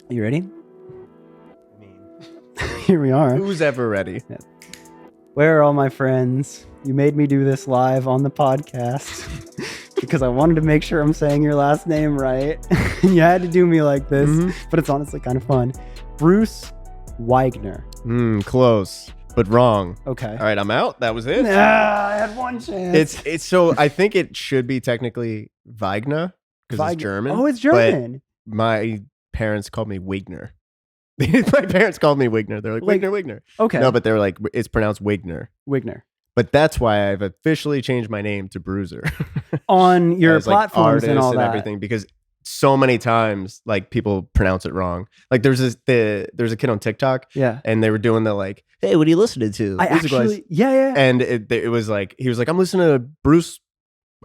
You ready? I mean, Here we are. who's ever ready? Yeah. Where are all my friends? You made me do this live on the podcast because I wanted to make sure I'm saying your last name right. And you had to do me like this, but it's honestly kind of fun. Bruce Wiegner. Close, but wrong. Okay. All right, I'm out. That was it. Nah, I had one chance. It's so I think it should be technically Wiegner because it's German. Oh, it's German. My parents called me Wiegner. My parents called me Wiegner. They're like, Wiegner. Okay. No, but they're like, it's pronounced Wiegner. Wiegner. But that's why I've officially changed my name to Bruiser. On your As, platforms and all and that. everything, because so many times like people pronounce it wrong. Like there's a kid on TikTok, Yeah. and they were doing the like, hey, what are you listening to? I actually, yeah. And it was like, he was like, I'm listening to Bruce.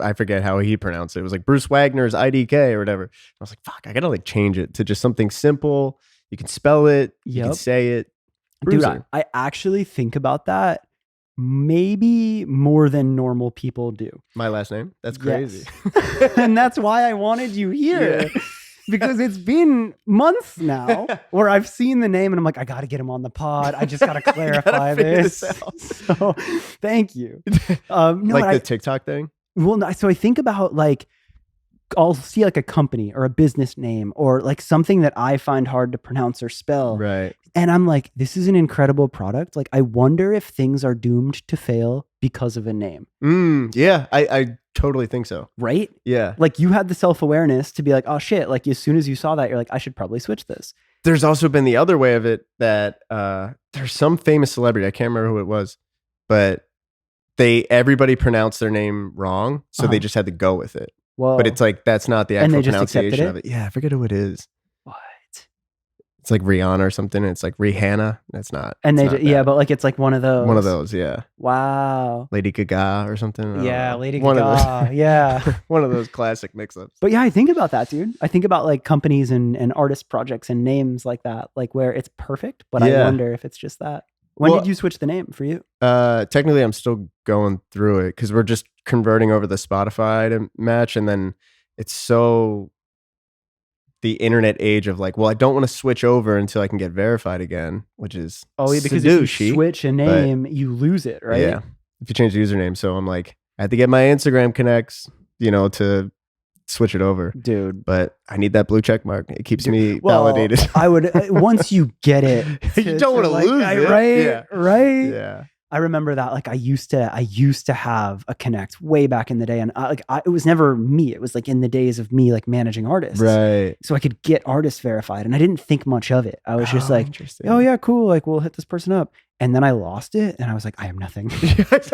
I forget how he pronounced it. It was like Bruce Wagner's IDK or whatever. I was like, fuck, I gotta like change it to just something simple. You can spell it. You can say it. Bruiser. Dude, I actually think about that maybe more than normal people do. My last name? That's crazy. Yes. And that's why I wanted you here. Yeah. Because it's been months now where I've seen the name and I'm like, I got to get him on the pod. I just got to clarify this. So thank you. No, like the TikTok thing? Well, so I think about like, I'll see like a company or a business name or like something that I find hard to pronounce or spell. Right. And I'm like, this is an incredible product. Like, I wonder if things are doomed to fail because of a name. Yeah, I totally think so. Right? Yeah. Like you had the self-awareness to be like, oh shit. Like as soon as you saw that, you're like, I should probably switch this. There's also been the other way of it that there's some famous celebrity. I can't remember who it was, but everybody pronounced their name wrong. So they just had to go with it. Whoa. But it's like, that's not the actual pronunciation it? of it. Yeah, I forget who it is. What? It's like Rihanna or something. It's like Rihanna. That's not. And but like it's like one of those. One of those, yeah. Wow. Lady Gaga or something. Yeah, Lady Gaga. Yeah. One of those classic mix-ups. But yeah, I think about that, dude. I think about like companies and artist projects and names like that, like where it's perfect, but I wonder if it's just that. When did you switch the name for you? Technically, I'm still going through it because we're just converting over the Spotify to match. And then it's so the internet age of like, well, I don't want to switch over until I can get verified again, which is because if you switch a name, you lose it, right? Yeah, if you change the username. So I'm like, I had to get my Instagram connects, to switch it over, dude. But I need that blue check mark. It keeps me validated. I would once you get it, you don't want to lose it, right? Yeah. Right? Yeah. I remember that. Like I used to have a connect way back in the day, and it was never me. It was like in the days of me like managing artists, right? So I could get artists verified, and I didn't think much of it. I was just like, oh yeah, cool. Like we'll hit this person up, and then I lost it, and I was like, I am nothing. What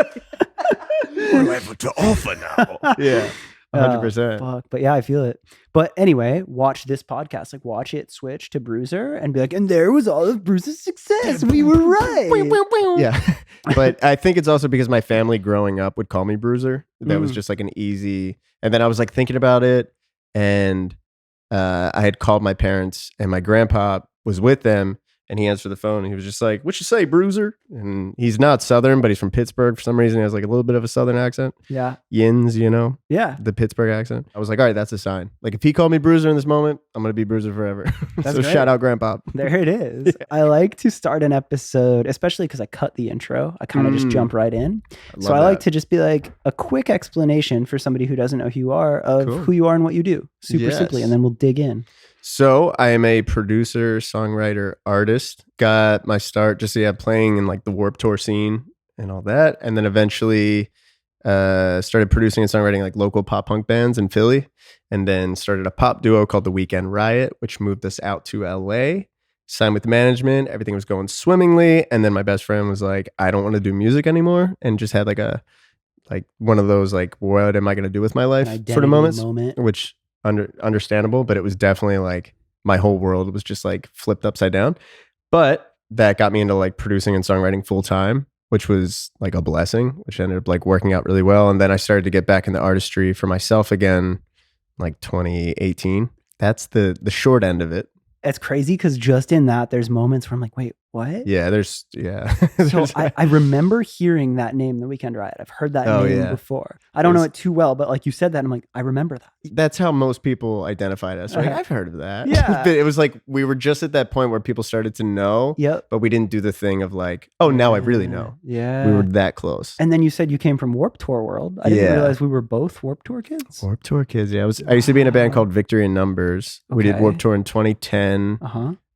do I have to offer now? Yeah. 100%. Fuck. But yeah, I feel it. But anyway, watch this podcast. Like watch it switch to Bruiser and be like, and there was all of Bruiser's success. We were right. Yeah. But I think it's also because my family growing up would call me Bruiser. That was just like an easy. And then I was like thinking about it, and I had called my parents, and my grandpa was with them. And he answered the phone, and he was just like, what you say, Bruiser? And he's not Southern, but he's from Pittsburgh. For some reason, he has like a little bit of a Southern accent. Yeah. Yins, Yeah. The Pittsburgh accent. I was like, all right, that's a sign. Like if he called me Bruiser in this moment, I'm going to be Bruiser forever. So great. Shout out Grandpa. There it is. Yeah. I like to start an episode, especially because I cut the intro. I kind of just jump right in. I like to just be like a quick explanation for somebody who doesn't know who you are of who you are and what you do. Super simply. And then we'll dig in. So I am a producer, songwriter, artist. Got my start just playing in like the Warped Tour scene and all that, and then eventually started producing and songwriting like local pop punk bands in Philly, and then started a pop duo called the Weekend Riot, which moved us out to LA. Signed with management, everything was going swimmingly, and then my best friend was like, "I don't want to do music anymore," and just had like one of those like, "What am I going to do with my life?" sort of moments, which. Understandable, but it was definitely like my whole world was just like flipped upside down. But that got me into like producing and songwriting full time, which was like a blessing, which ended up like working out really well. And then I started to get back into artistry for myself again, like 2018. That's the short end of it. It's crazy because just in that, there's moments where I'm like, wait, What? Yeah, So I remember hearing that name, The Weekend Riot. I've heard that name before. I don't know it too well, but like you said that, I'm like, I remember that. That's how most people identified us. Right? I've heard of that. Yeah. But it was like we were just at that point where people started to know. Yep. But we didn't do the thing of like, oh, now I really know. Yeah. We were that close. And then you said you came from Warped Tour world. I didn't realize we were both Warped Tour kids. Warped Tour kids. Yeah. I used to be in a band called Victory in Numbers. We did Warped Tour in 2010.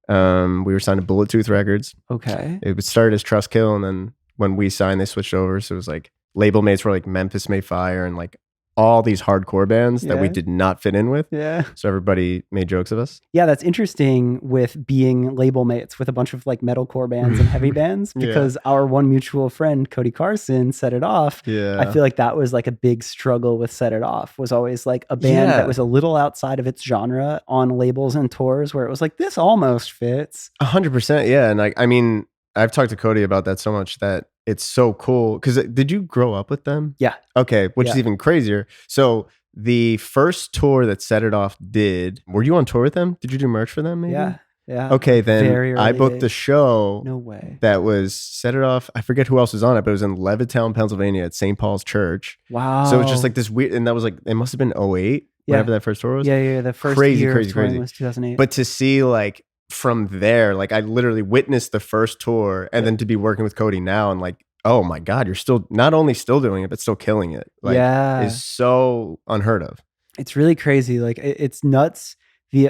We were signed to Bullet Tooth Records. Okay. It started as Trustkill, and then when we signed, they switched over. So it was like label mates were like Memphis May Fire and like all these hardcore bands that we did not fit in with. Yeah. So everybody made jokes of us. Yeah, that's interesting with being label mates with a bunch of like metalcore bands and heavy bands, because our one mutual friend, Cody Carson, Set It Off. Yeah. I feel like that was like a big struggle with Set It Off, was always like a band that was a little outside of its genre on labels and tours where it was like, this almost fits. 100%. Yeah. And I mean, I've talked to Cody about that so much that it's so cool. Because did you grow up with them? Yeah. Okay. Which is even crazier. So the first tour that Set It Off did, were you on tour with them? Did you do merch for them maybe? Yeah. Yeah. Okay. Then Very I booked days. the show. No way. That was Set It Off. I forget who else was on it, but it was in Levittown, Pennsylvania at St. Paul's Church. Wow. So it was just like this weird, and that was like, it must have been 08, whenever that first tour was. Yeah. The first year of touring was 2008. But to see like from there, like I literally witnessed the first tour, and then to be working with Cody now and like, oh my God, you're still not only still doing it, but still killing it. Like, is so unheard of. It's really crazy. Like it's nuts.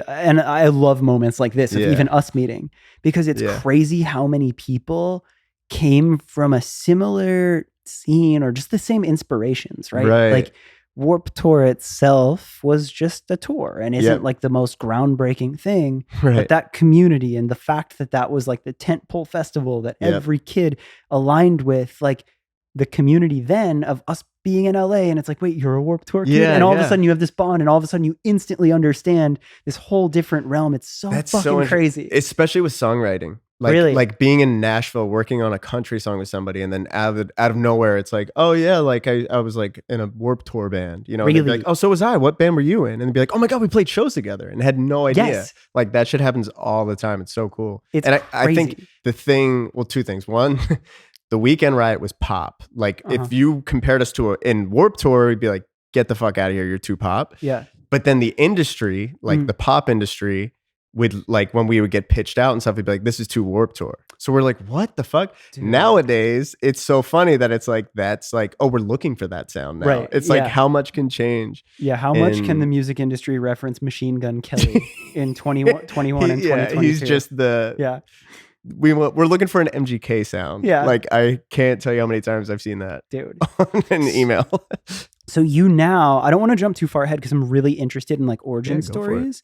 And I love moments like this of even us meeting, because it's crazy how many people came from a similar scene or just the same inspirations, right? Like Warped Tour itself was just a tour and isn't like the most groundbreaking thing, but that community and the fact that that was like the tentpole festival that every kid aligned with, like the community then of us being in LA, and it's like, wait, you're a Warped Tour kid? And all of a sudden you have this bond, and all of a sudden you instantly understand this whole different realm. It's that's fucking crazy. Especially with songwriting. Like being in Nashville, working on a country song with somebody, and then out of nowhere, it's like, oh yeah, like I was like in a Warped Tour band, you know? And they'd be like, oh, so was I. What band were you in? And they'd be like, oh my God, we played shows together, and had no idea. Like that shit happens all the time. It's so cool. I think the thing, well, two things. One, the Weekend Riot was pop. Like if you compared us to in Warped Tour, we'd be like, get the fuck out of here, you're too pop. Yeah. But then the industry, like the pop industry, would like when we would get pitched out and stuff, we'd be like, this is too Warped Tour. So we're like, what the fuck? Dude. Nowadays, it's so funny that it's like, that's like, oh, we're looking for that sound now. Right. It's like how much can change. Yeah. How much can the music industry reference Machine Gun Kelly in 21 and 2022? He's just the, we're looking for an MGK sound. Yeah. Like I can't tell you how many times I've seen that. Dude. On an email. So you now, I don't want to jump too far ahead because I'm really interested in like origin stories.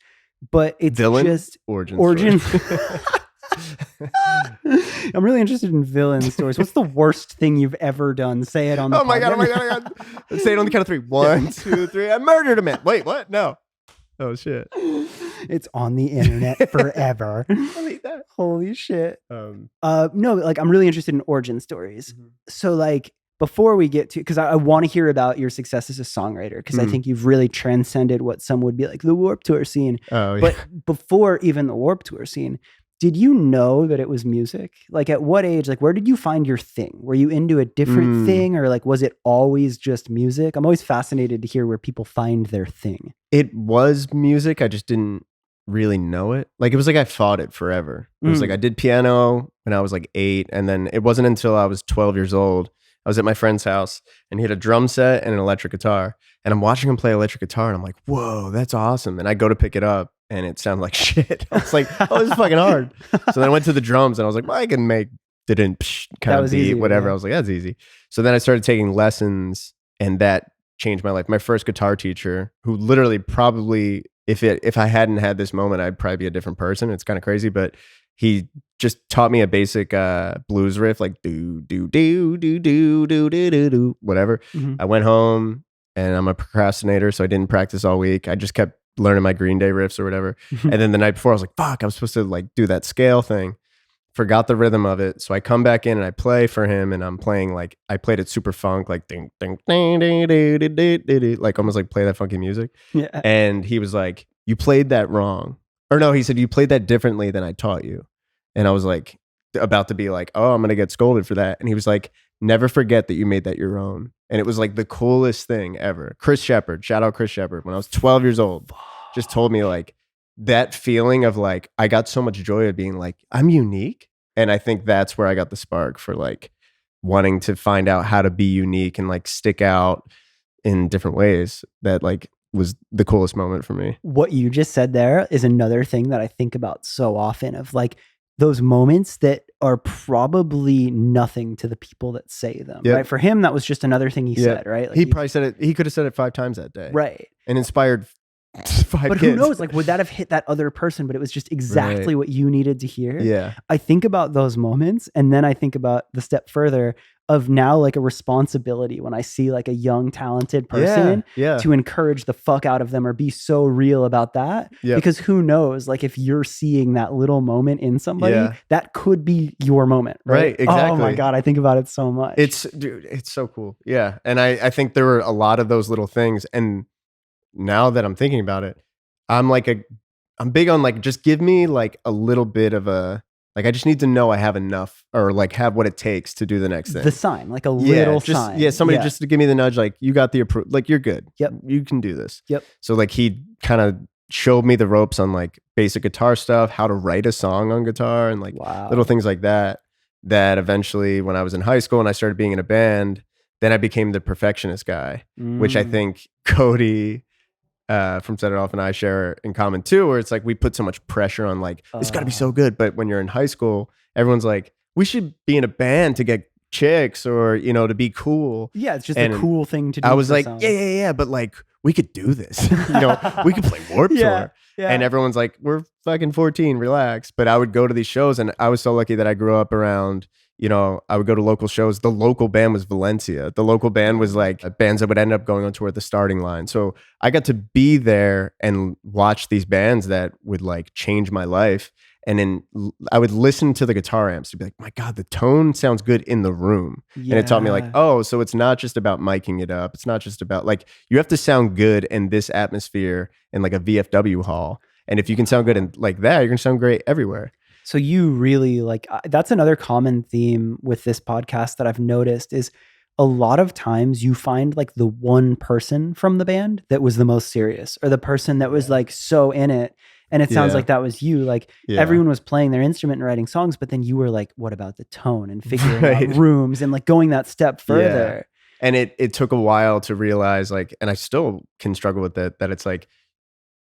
But it's just origin. I'm really interested in villain stories. What's the worst thing you've ever done? Say it on the Oh my God. Say it on the count of 3. 1, 2, 3. I murdered a man. Wait, what? No. Oh shit. It's on the internet forever. Holy shit. No, like I'm really interested in origin stories. So like before we get to, because I want to hear about your success as a songwriter, because I think you've really transcended what some would be like the Warped Tour scene. Oh, yeah. But before even the Warped Tour scene, did you know that it was music? Like at what age, like where did you find your thing? Were you into a different thing, or like was it always just music? I'm always fascinated to hear where people find their thing. It was music. I just didn't really know it. Like it was like I fought it forever. It was like I did piano when I was like 8, and then it wasn't until I was 12 years old. I was at my friend's house and he had a drum set and an electric guitar, and I'm watching him play electric guitar and I'm like, whoa, that's awesome. And I go to pick it up and it sounded like shit. I was like, oh, this is fucking hard. So then I went to the drums and I was like, well, I can make didn't kind of beat, easy, whatever. Yeah. I was like, that's easy. So then I started taking lessons, and that changed my life. My first guitar teacher, who literally probably, if I hadn't had this moment, I'd probably be a different person. It's kind of crazy, but he just taught me a basic blues riff, like do do do do do do do do do whatever. I went home, and I'm a procrastinator, so I didn't practice all week. I just kept learning my Green Day riffs or whatever. And then the night before, I was like, fuck, I was supposed to like do that scale thing. Forgot the rhythm of it. So I come back in and I play for him, and I'm playing like, I played it super funk, like ding, ding, ding, ding, ding, ding, ding, ding, like almost like play that funky music. Yeah. And he was like, you played that wrong. Or no, he said, you played that differently than I taught you. And I was like, about to be like, oh, I'm going to get scolded for that. And he was like, never forget that you made that your own. And it was like the coolest thing ever. Chris Shepard, shout out Chris Shepard, when I was 12 years old, just told me like that feeling of like, I got so much joy of being like, I'm unique. And I think that's where I got the spark for like wanting to find out how to be unique and like stick out in different ways. That like was the coolest moment for me. What you just said there is another thing that I think about so often, of like those moments that are probably nothing to the people that say them, right? For him, that was just another thing he said, right? Like he probably said it. He could have said it 5 times that day. Right. And inspired 5 But kids. who knows? Like, would that have hit that other person? But it was just exactly what you needed to hear. Yeah. I think about those moments, and then I think about the step further of now like a responsibility when I see like a young, talented person to encourage the fuck out of them or be so real about that. Because who knows, like if you're seeing that little moment in somebody, that could be your moment. Right? Exactly. Oh my God. I think about it so much. Dude, it's so cool. Yeah. And I think there were a lot of those little things. And now that I'm thinking about it, I'm big on like, just give me like a little bit of like, I just need to know I have enough or like have what it takes to do the next thing. The sign, like a little sign. Yeah, somebody just to give me the nudge, like you got the approval, like you're good. Yep. You can do this. Yep. So like he kind of showed me the ropes on like basic guitar stuff, how to write a song on guitar and like little things like that. That eventually when I was in high school and I started being in a band, then I became the perfectionist guy, which I think Cody from Set It Off and I share in common too, where it's like we put so much pressure on like it's got to be so good, but when you're in high school, everyone's like, we should be in a band to get chicks or you know to be cool. Yeah, it's just a cool thing to do. I was like, yeah, but like we could do this. You know, we could play Warped Tour. Yeah. And everyone's like, we're fucking 14, relax. But I would go to these shows, and I was so lucky that I grew up around. You know, I would go to local shows. The local band was Valencia. The local band was like bands that would end up going on tour at the starting line. So I got to be there and watch these bands that would like change my life. And then I would listen to the guitar amps to be like, my God, the tone sounds good in the room. Yeah. And it taught me like, oh, so it's not just about miking it up. It's not just about like, you have to sound good in this atmosphere in like a VFW hall. And if you can sound good in like that, you're going to sound great everywhere. So you really like, that's another common theme with this podcast that I've noticed is a lot of times you find like the one person from the band that was the most serious or the person that was like so in it. And it sounds like that was you. Like everyone was playing their instrument and writing songs, but then you were like, what about the tone and figuring out rooms and like going that step further. Yeah. And it took a while to realize like, and I still can struggle with that it's like,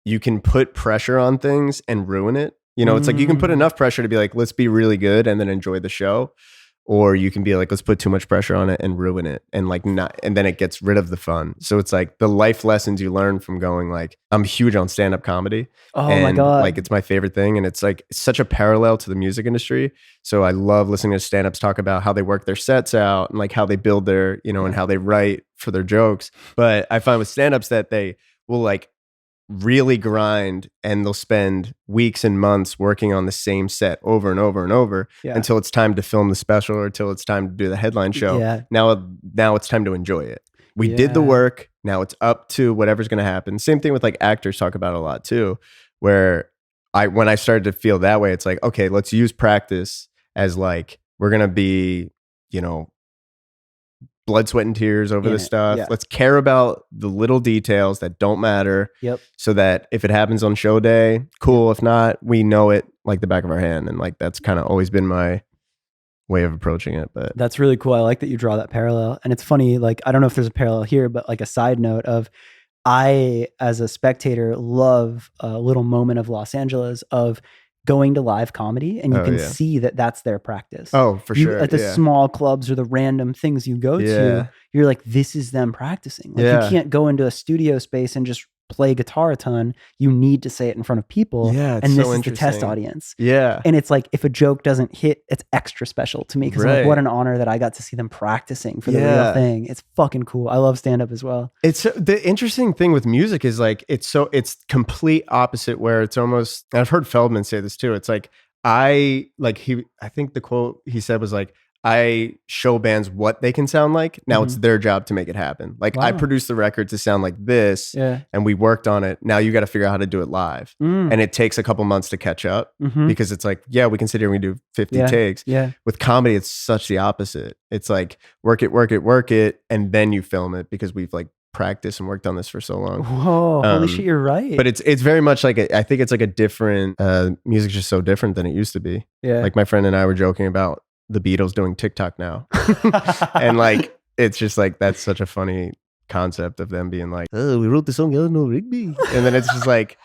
you can put pressure on things and ruin it. You know, it's like you can put enough pressure to be like, let's be really good and then enjoy the show. Or you can be like, let's put too much pressure on it and ruin it. And like not, and then it gets rid of the fun. So it's like the life lessons you learn from going like, I'm huge on stand-up comedy. Oh and my God. Like it's my favorite thing. And it's like, it's such a parallel to the music industry. So I love listening to stand-ups talk about how they work their sets out and like how they build their, you know, and how they write for their jokes. But I find with stand-ups that they will like, really grind and they'll spend weeks and months working on the same set over and over and over until it's time to film the special or until it's time to do the headline show. Now it's time to enjoy it. We did the work. Now it's up to whatever's going to happen. Same thing with like actors talk about a lot too, where when I started to feel that way, it's like, okay, let's use practice as like, we're going to be, you know, blood, sweat, and tears over this stuff. Yeah. Let's care about the little details that don't matter. Yep. So that if it happens on show day, cool. If not, we know it like the back of our hand. And like, that's kind of always been my way of approaching it. But that's really cool. I like that you draw that parallel. And it's funny, like, I don't know if there's a parallel here, but like a side note of, I, as a spectator, love a little moment of Los Angeles of going to live comedy and you can see that that's their practice. Oh, for sure. At the small clubs or the random things you go to, you're like, this is them practicing. Like you can't go into a studio space and just play guitar a ton. You need to say it in front of people. Yeah, and this is the test audience. Yeah. And it's like, if a joke doesn't hit, it's extra special to me because I'm like, what an honor that I got to see them practicing for the real thing. It's fucking cool. I love stand-up as well. It's the interesting thing with music is like, it's complete opposite where it's almost, and I've heard Feldman say this too. It's like, I think the quote he said was like, I show bands what they can sound like. Now it's their job to make it happen. Like I produced the record to sound like this and we worked on it. Now you got to figure out how to do it live. And it takes a couple months to catch up because it's like, yeah, we can sit here and we do 50 takes. Yeah. With comedy, it's such the opposite. It's like work it. And then you film it because we've like practiced and worked on this for so long. Whoa, holy shit, you're right. But it's very much like, I think it's like a different, music's just so different than it used to be. Yeah. Like my friend and I were joking about the Beatles doing TikTok now. And like, it's just like, that's such a funny concept of them being like, oh, we wrote the song Eleanor Rigby. And then it's just like,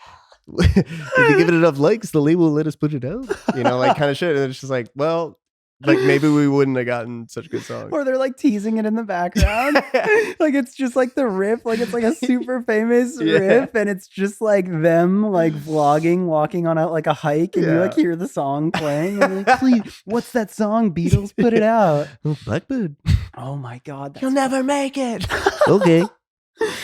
if you give it enough likes, the label will let us put it out. You know, like kind of shit. And it's just like, well, like maybe we wouldn't have gotten such good songs. Or they're like teasing it in the background. Like it's just like the riff, like it's like a super famous riff, and it's just like them like vlogging, walking on like a hike, and you like hear the song playing, and you're like, please, what's that song? Beatles, put it out. Oh, Blackbird. Oh my god, you'll never make it. Okay.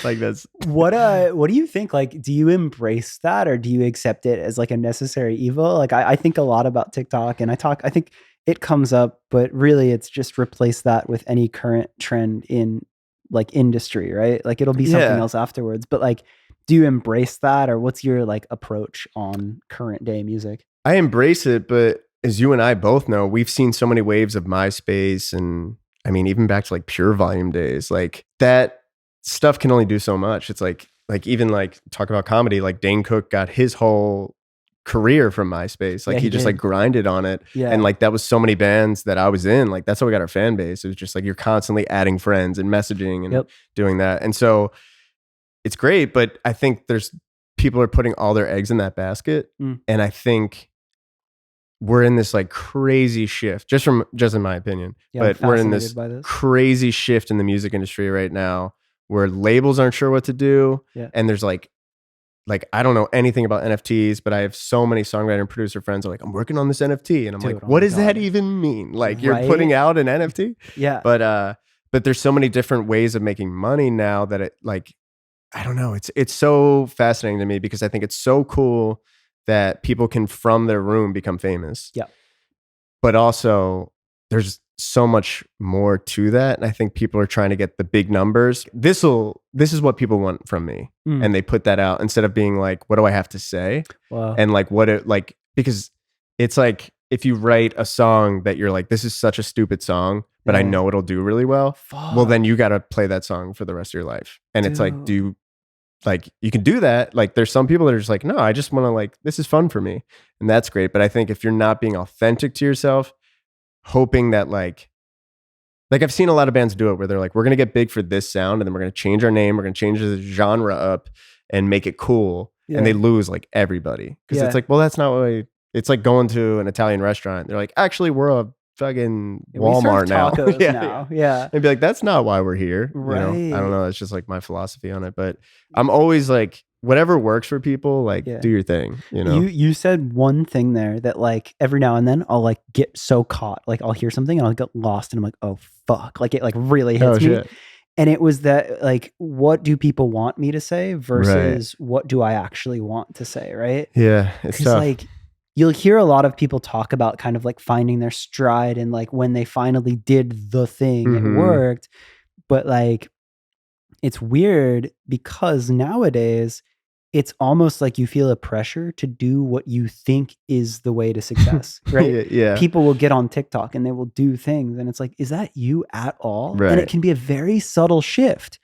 Like that's what do you think? Like, do you embrace that, or do you accept it as like a necessary evil? Like I think a lot about TikTok, and I think it comes up, but really it's just replace that with any current trend in like industry, right? Like it'll be something else afterwards. But like, do you embrace that, or what's your like approach on current day music? I embrace it, but as you and I both know, we've seen so many waves of MySpace, and I mean, even back to like Pure Volume days, like that stuff can only do so much. It's like even like talk about comedy, like Dane Cook got his whole career from MySpace. Like he just like grinded on it. And like that was so many bands that I was in. Like that's how we got our fan base. It was just like you're constantly adding friends and messaging and doing that. And so it's great, but I think there's people are putting all their eggs in that basket. And I think we're in this like crazy shift, just in my opinion. But we're in this crazy shift in the music industry right now where labels aren't sure what to do. And there's like I don't know anything about NFTs, but I have so many songwriter and producer friends who are like, I'm working on this NFT. And I'm like, what does that even mean? Like you're putting out an NFT? But there's so many different ways of making money now that it like, I don't know. It's so fascinating to me because I think it's so cool that people can from their room become famous. But also there's so much more to that. And I think people are trying to get the big numbers. This is what people want from me. And they put that out instead of being like, what do I have to say? And like because it's like, if you write a song that you're like, this is such a stupid song, but I know it'll do really well. Well, then you got to play that song for the rest of your life. And it's like, you can do that. Like there's some people that are just like, no, I just want to like, this is fun for me. And that's great. But I think if you're not being authentic to yourself, hoping that like I've seen a lot of bands do it where they're like, we're going to get big for this sound and then we're going to change our name. We're going to change the genre up and make it cool. And they lose like everybody. Because it's like, well, that's not what it's like going to an Italian restaurant. They're like, actually, we're a fucking Walmart now. And be like, that's not why we're here. You know, I don't know. That's just like my philosophy on it. But I'm always like, whatever works for people, like do your thing. You know, you said one thing there that like every now and then I'll like get so caught, like I'll hear something and I'll get lost and I'm like, oh fuck, like it like really hits me. Shit. And it was that like, what do people want me to say versus what do I actually want to say, right? Yeah, it's tough. Like you'll hear a lot of people talk about kind of like finding their stride and like when they finally did the thing, it worked. But like, it's weird because nowadays it's almost like you feel a pressure to do what you think is the way to success, right? People will get on TikTok and they will do things and it's like, is that you at all? And it can be a very subtle shift,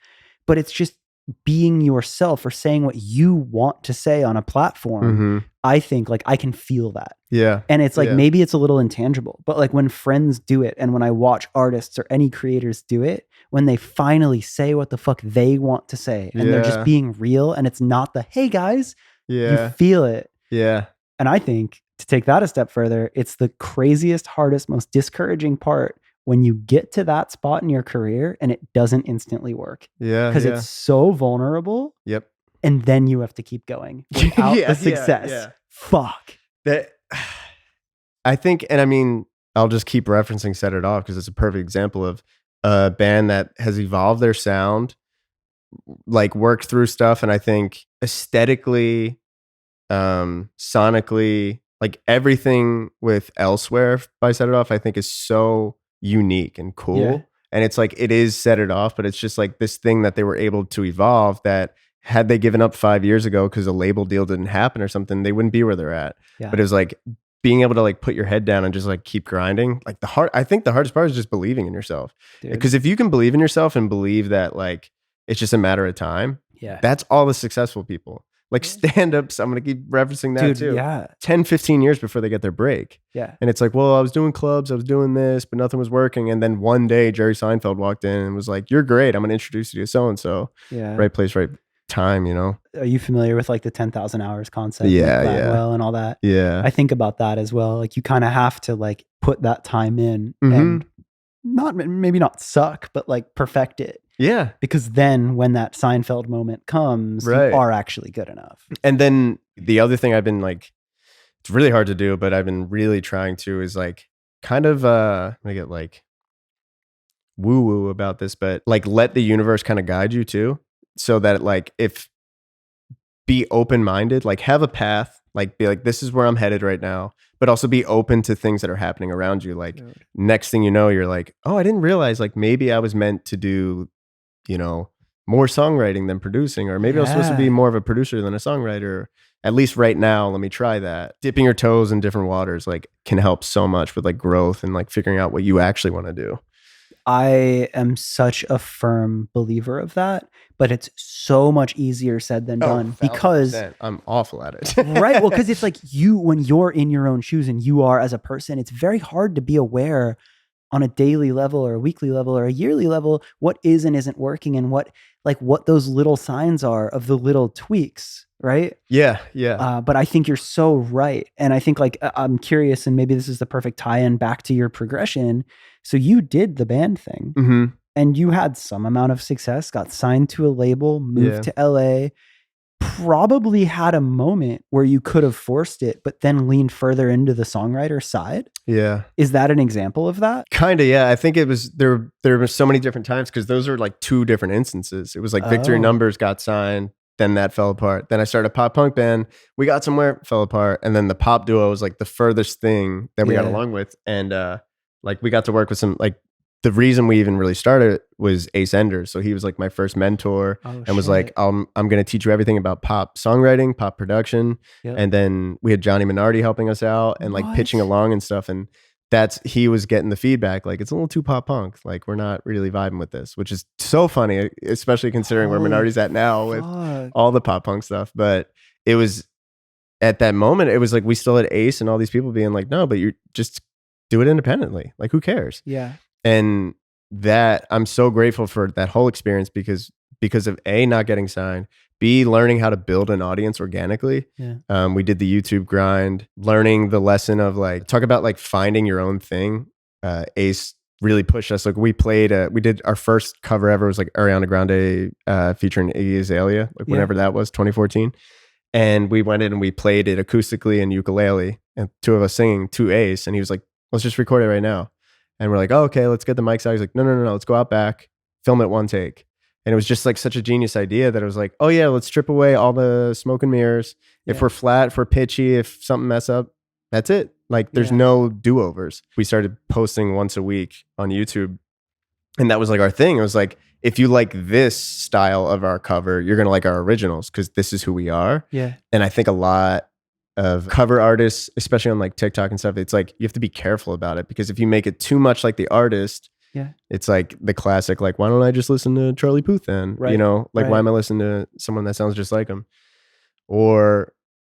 but it's just being yourself or saying what you want to say on a platform. I think like I can feel that. And it's like, maybe it's a little intangible, but like when friends do it and when I watch artists or any creators do it, when they finally say what the fuck they want to say and they're just being real and it's not the, hey guys, you feel it. And I think to take that a step further, it's the craziest, hardest, most discouraging part when you get to that spot in your career and it doesn't instantly work. Because it's so vulnerable. And then you have to keep going without the success. Fuck. That I think, and I mean, I'll just keep referencing Set It Off because it's a perfect example of a band that has evolved their sound, like worked through stuff. And I think aesthetically, sonically, like everything with Elsewhere by Set It Off, I think is so unique and cool. Yeah. And it's like, it is set it off, but it's just like this thing that they were able to evolve that had they given up 5 years ago because a label deal didn't happen or something, they wouldn't be where they're at. Yeah. But it was like being able to like put your head down and just like keep grinding. Like I think the hardest part is just believing in yourself. Dude. Because if you can believe in yourself and believe that like it's just a matter of time, that's all the successful people. Like stand-ups, I'm going to keep referencing that too. Yeah. 10, 15 years before they get their break. Yeah. And it's like, well, I was doing clubs, I was doing this, but nothing was working. And then one day Jerry Seinfeld walked in and was like, you're great. I'm going to introduce you to so-and-so. Yeah. Right place, right time, you know? Are you familiar with like the 10,000 hours concept? Yeah. Gladwell and all that? Yeah. I think about that as well. Like you kind of have to like put that time in and maybe not suck, but like perfect it. Yeah. Because then when that Seinfeld moment comes, you are actually good enough. And then the other thing I've been like, it's really hard to do, but I've been really trying to is like kind of make it like woo woo about this, but like let the universe kind of guide you too. So that like if be open-minded, like have a path, like be like, this is where I'm headed right now, but also be open to things that are happening around you. Like next thing you know, you're like, oh, I didn't realize like maybe I was meant to do, you know, more songwriting than producing, or maybe I was supposed to be more of a producer than a songwriter. At least right now, let me try that. Dipping your toes in different waters like can help so much with like growth and like figuring out what you actually want to do. I am such a firm believer of that, but it's so much easier said than done because I'm awful at it. Right. Well, because it's like when you're in your own shoes and you are as a person, it's very hard to be aware on a daily level or a weekly level or a yearly level, what is and isn't working and what those little signs are of the little tweaks. Right. Yeah. Yeah. But I think you're so right. And I think like, I'm curious, and maybe this is the perfect tie-in back to your progression. So you did the band thing and you had some amount of success, got signed to a label, moved to LA, probably had a moment where you could have forced it, but then leaned further into the songwriter side. Yeah. Is that an example of that? Kind of, yeah. I think it was, there were so many different times because those are like two different instances. It was like Victory Numbers got signed, then that fell apart. Then I started a pop punk band. We got somewhere, fell apart. And then the pop duo was like the furthest thing that we got along with. And like we got to work with some, like the reason we even really started was Ace Enders. So he was like my first mentor and was like, I'm going to teach you everything about pop songwriting, pop production. And then we had Johnny Minardi helping us out and like pitching along and stuff. And he was getting the feedback. Like, it's a little too pop punk. Like, we're not really vibing with this, which is so funny, especially considering where Minardi's at now with all the pop punk stuff. But it was at that moment, it was like, we still had Ace and all these people being like, no, but you just do it independently. Like, who cares? Yeah. And that I'm so grateful for that whole experience because of A, not getting signed, B, learning how to build an audience organically. Yeah. We did the YouTube grind, learning the lesson of like, talk about like finding your own thing. Ace really pushed us. Like we did our first cover ever was like Ariana Grande featuring Iggy Azalea, like whenever that was, 2014. And we went in and we played it acoustically and ukulele and two of us singing to Ace. And he was like, let's just record it right now. And we're like, oh, okay, let's get the mics out. He's like, no, let's go out back, film it one take. And it was just like such a genius idea that it was like, oh yeah, let's strip away all the smoke and mirrors. If we're flat, if we're pitchy, if something mess up, that's it. Like there's no do-overs. We started posting once a week on YouTube. And that was like our thing. It was like, if you like this style of our cover, you're going to like our originals because this is who we are. Yeah. And I think a lot of cover artists, especially on like TikTok and stuff, it's like you have to be careful about it because if you make it too much like the artist, it's like the classic, like, why don't I just listen to Charlie Puth then? Right. You know, like, why am I listening to someone that sounds just like him? Or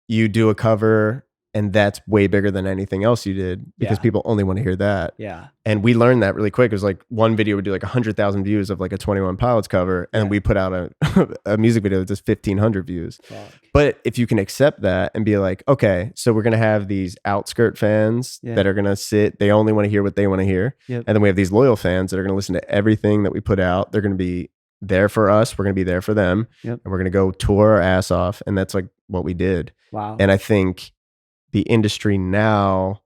you do a cover and that's way bigger than anything else you did because people only want to hear that. Yeah. And we learned that really quick. It was like one video would do like 100,000 views of like a 21 Pilots cover. And we put out a music video that does 1,500 views. Fuck. But if you can accept that and be like, okay, so we're going to have these outskirt fans that are going to sit, they only want to hear what they want to hear. Yep. And then we have these loyal fans that are going to listen to everything that we put out. They're going to be there for us. We're going to be there for them. Yep. And we're going to go tour our ass off. And that's like what we did. Wow. And I think the industry now,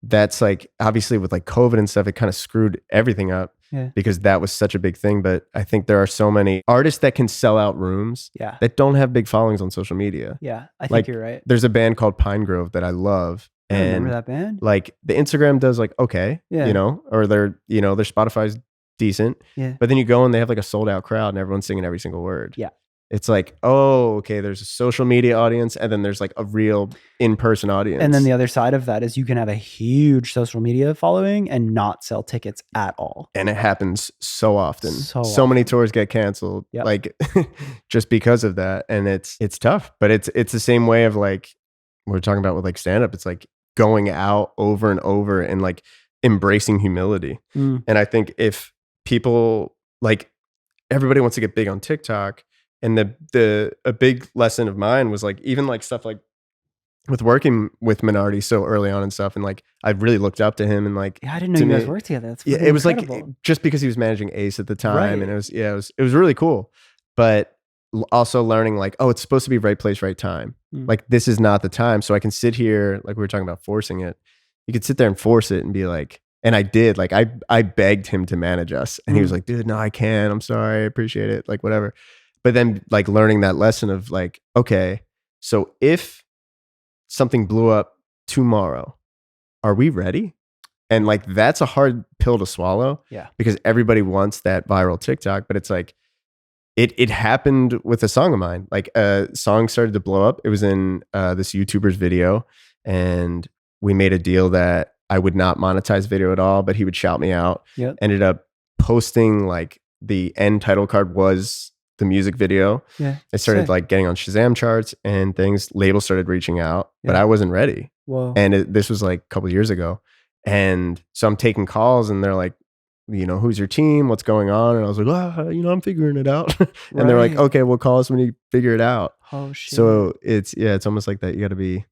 that's like, obviously with like COVID and stuff, it kind of screwed everything up because that was such a big thing. But I think there are so many artists that can sell out rooms that don't have big followings on social media. Yeah, I think like, you're right. There's a band called Pine Grove that I love. I And remember that band. like the Instagram does like, okay, Yeah. you know, or their Spotify's decent. Yeah. But then you go and they have like a sold out crowd and everyone's singing every single word. Yeah. It's like, oh, okay, there's a social media audience and then there's like a real in-person audience. And then the other side of that is you can have a huge social media following and not sell tickets at all. And it happens so often. So many tours get canceled, Yep. like just because of that. And it's tough, but it's the same way of like we're talking about with like stand-up. It's like going out over and over and like embracing humility. Mm. And I think if people like everybody wants to get big on TikTok, and a big lesson of mine was like even like stuff like with working with Minardi so early on and stuff, and like I really looked up to him and like Yeah, I didn't know you guys worked together. That's it was incredible. like just because he was managing Ace at the time, Right. and it was really cool. But also learning like, oh, it's supposed to be right place, right time. Mm. Like this is not the time, so I can sit here like we were talking about forcing it. You could sit there and force it and be like, and I did like I begged him to manage us, and he was like, dude, no, I can't. I'm sorry, I appreciate it, like whatever. But then like learning that lesson of like, okay, so if something blew up tomorrow, are we ready? And like that's a hard pill to swallow. Yeah. Because everybody wants that viral TikTok, but it's like it happened with a song of mine. Like a song started to blow up. It was in this YouTuber's video, and we made a deal that I would not monetize video at all, but he would shout me out. Yep. Ended up posting like the end title card was the music video. Yeah. It started Sick. like getting on Shazam charts and things. Labels started reaching out, but Yeah. I wasn't ready. Whoa. And this was like a couple of years ago. And so I'm taking calls and they're like, you know, who's your team? What's going on? And I was like, I'm figuring it out. And they're like, Right. okay, we'll call us when you figure it out. Oh shit. So it's almost like that. You got to be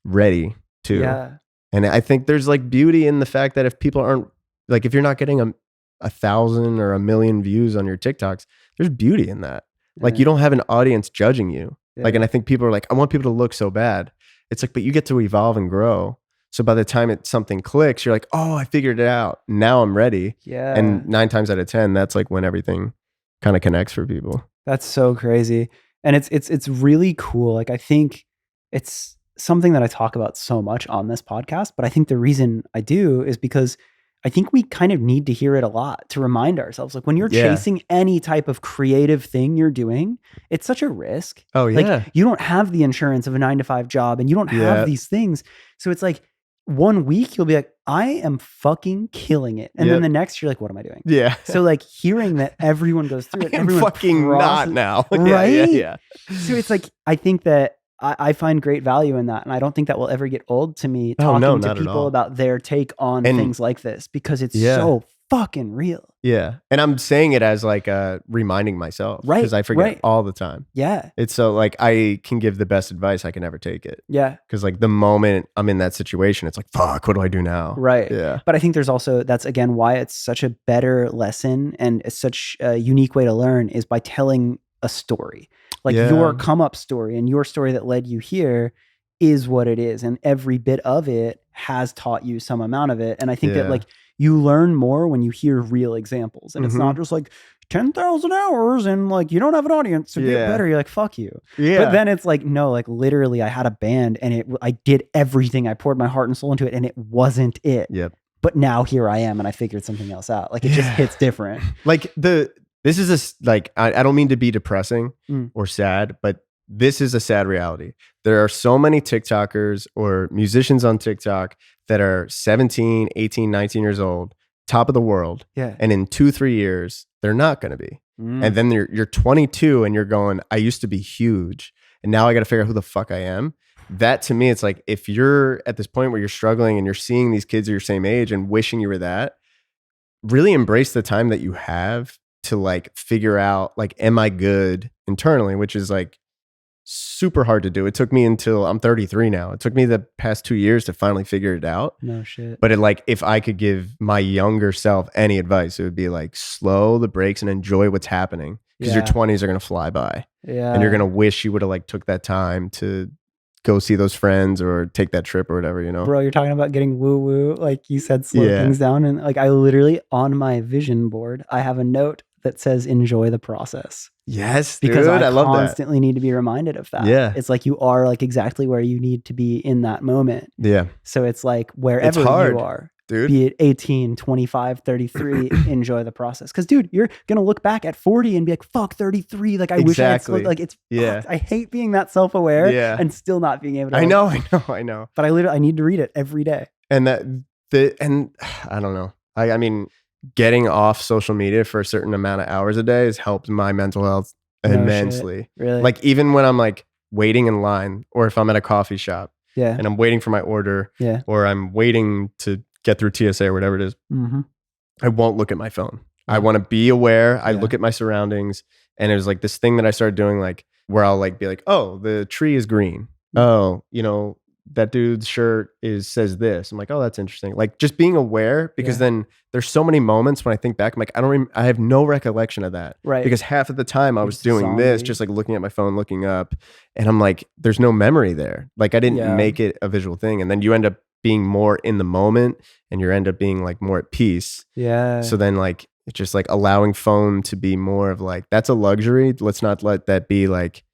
ready too. Yeah. And I think there's like beauty in the fact that if people aren't like, if you're not getting 1,000 or 1,000,000 views on your TikToks, there's beauty in that. Like you don't have an audience judging you. Yeah. Like, and I think people are like, I want people to look so bad. It's like, but you get to evolve and grow. So by the time something clicks, you're like, oh, I figured it out. Now I'm ready. Yeah. And 9 times out of 10, that's like when everything kind of connects for people. That's so crazy. And it's really cool. Like I think it's something that I talk about so much on this podcast, but I think the reason I do is because I think we kind of need to hear it a lot to remind ourselves. Like when you're Yeah. chasing any type of creative thing you're doing, it's such a risk. Oh yeah. Like you don't have the insurance of a 9-to-5 job and you don't have Yeah. these things. So it's like 1 week you'll be like, I am fucking killing it. And then Yep. the next you're like, what am I doing? Yeah. So like hearing that everyone goes through it, I'm everyone fucking not process- now. Right? Yeah. So it's like, I think that I find great value in that. And I don't think that will ever get old to me Oh, talking no, to not at people all. about their take on And- things like this because it's Yeah. so fucking real. Yeah. And I'm saying it as like reminding myself. Right, Because I forget right. all the time. Yeah. It's so like I can give the best advice. I can never take it. Yeah. Because like the moment I'm in that situation, it's like, fuck, what do I do now? Right. Yeah. But I think there's also, that's again why it's such a better lesson and it's such a unique way to learn is by telling a story. Like Yeah. your come up story and your story that led you here is what it is. And every bit of it has taught you some amount of it. And I think that Yeah. like you learn more when you hear real examples. And it's not just like 10,000 hours and like you don't have an audience to get Yeah. better. You're like, fuck you. Yeah. But then it's like, no, like literally I had a band and I did everything. I poured my heart and soul into it and it wasn't it. Yep. But now here I am and I figured something else out. Like it just Yeah. hits different. Like this is like, I don't mean to be depressing or sad, but this is a sad reality. There are so many TikTokers or musicians on TikTok that are 17, 18, 19 years old, top of the world. Yeah. And in 2-3 years, they're not going to be. And then you're 22 and you're going, I used to be huge. And now I got to figure out who the fuck I am. That to me, it's like, if you're at this point where you're struggling and you're seeing these kids of your same age and wishing you were that, really embrace the time that you have to like figure out, like, am I good internally, which is like super hard to do. It took me until I'm 33 now. It took me the past 2 years to finally figure it out. No shit. But it like, if I could give my younger self any advice, it would be like slow the brakes and enjoy what's happening because your Yeah. 20s are going to fly by Yeah. and you're going to wish you would have like took that time to go see those friends or take that trip or whatever, you know? Bro, you're talking about getting woo woo. Like you said, slow Yeah. things down. And like I literally on my vision board, I have a note that says enjoy the process. Yes, Because dude, I love that. constantly need to be reminded of that. Yeah. It's like you are like exactly where you need to be in that moment. Yeah. So it's like wherever hard, you are, dude. be it 18, 25, 33, enjoy the process. Because dude, you're going to look back at 40 and be like, fuck 33. Like I wish I had like it's, yeah. I hate being that self-aware and still not being able to. I know. But I need to read it every day. And and I don't know. I mean, getting off social media for a certain amount of hours a day has helped my mental health immensely. Really? Like even when I'm like waiting in line, or if I'm at a coffee shop and I'm waiting for my order, or I'm waiting to get through TSA or whatever it is, I won't look at my phone. I want to be aware. I look at my surroundings, and it was like this thing that I started doing, like where I'll like be like, oh, the tree is green. Oh, you know, that dude's shirt says this. I'm like, oh, that's interesting. Like just being aware, because then there's so many moments when I think back, I'm like, I have no recollection of that. Right. Because half of the time I was doing this, just like looking at my phone, looking up, and I'm like, there's no memory there. Like I didn't make it a visual thing. And then you end up being more in the moment, and you end up being like more at peace. Yeah. So then like, it's just like allowing phone to be more of like, that's a luxury. Let's not let that be like,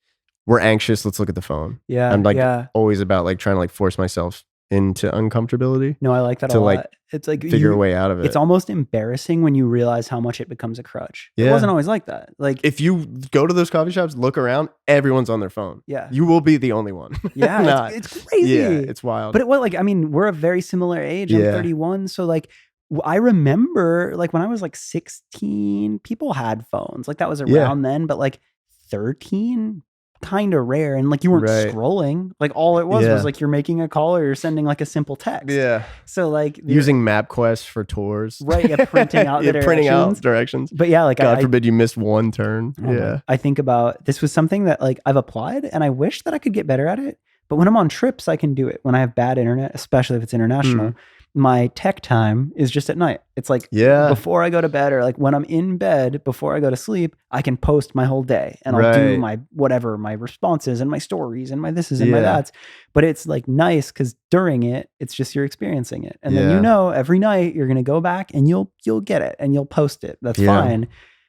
we're anxious, let's look at the phone. Yeah. I'm like always about like trying to like force myself into uncomfortability. No, I like that a lot. Like it's like figure a way out of it. It's almost embarrassing when you realize how much it becomes a crutch. It wasn't always like that. Like if you go to those coffee shops, look around, everyone's on their phone. Yeah. You will be the only one. Yeah. It's crazy. Yeah, it's wild. But I mean, we're a very similar age. I'm 31. So like I remember like when I was like 16, people had phones. Like that was around then, but like 13, kind of rare. And like you weren't scrolling. Like all it was like you're making a call or you're sending like a simple text. Yeah. So like using MapQuest for tours. Right. Yeah. Printing out the directions. Printing out directions. But yeah, like God forbid you missed one turn. Yeah. I think about this was something that like I've applied, and I wish that I could get better at it. But when I'm on trips, I can do it. When I have bad internet, especially if it's international, my tech time is just at night. It's like before I go to bed, or like when I'm in bed before I go to sleep, I can post my whole day, and I'll do my whatever, my responses and my stories and my thises and my that's. But it's like nice because during it, it's just you're experiencing it. And then every night you're going to go back and you'll get it and you'll post it. That's fine.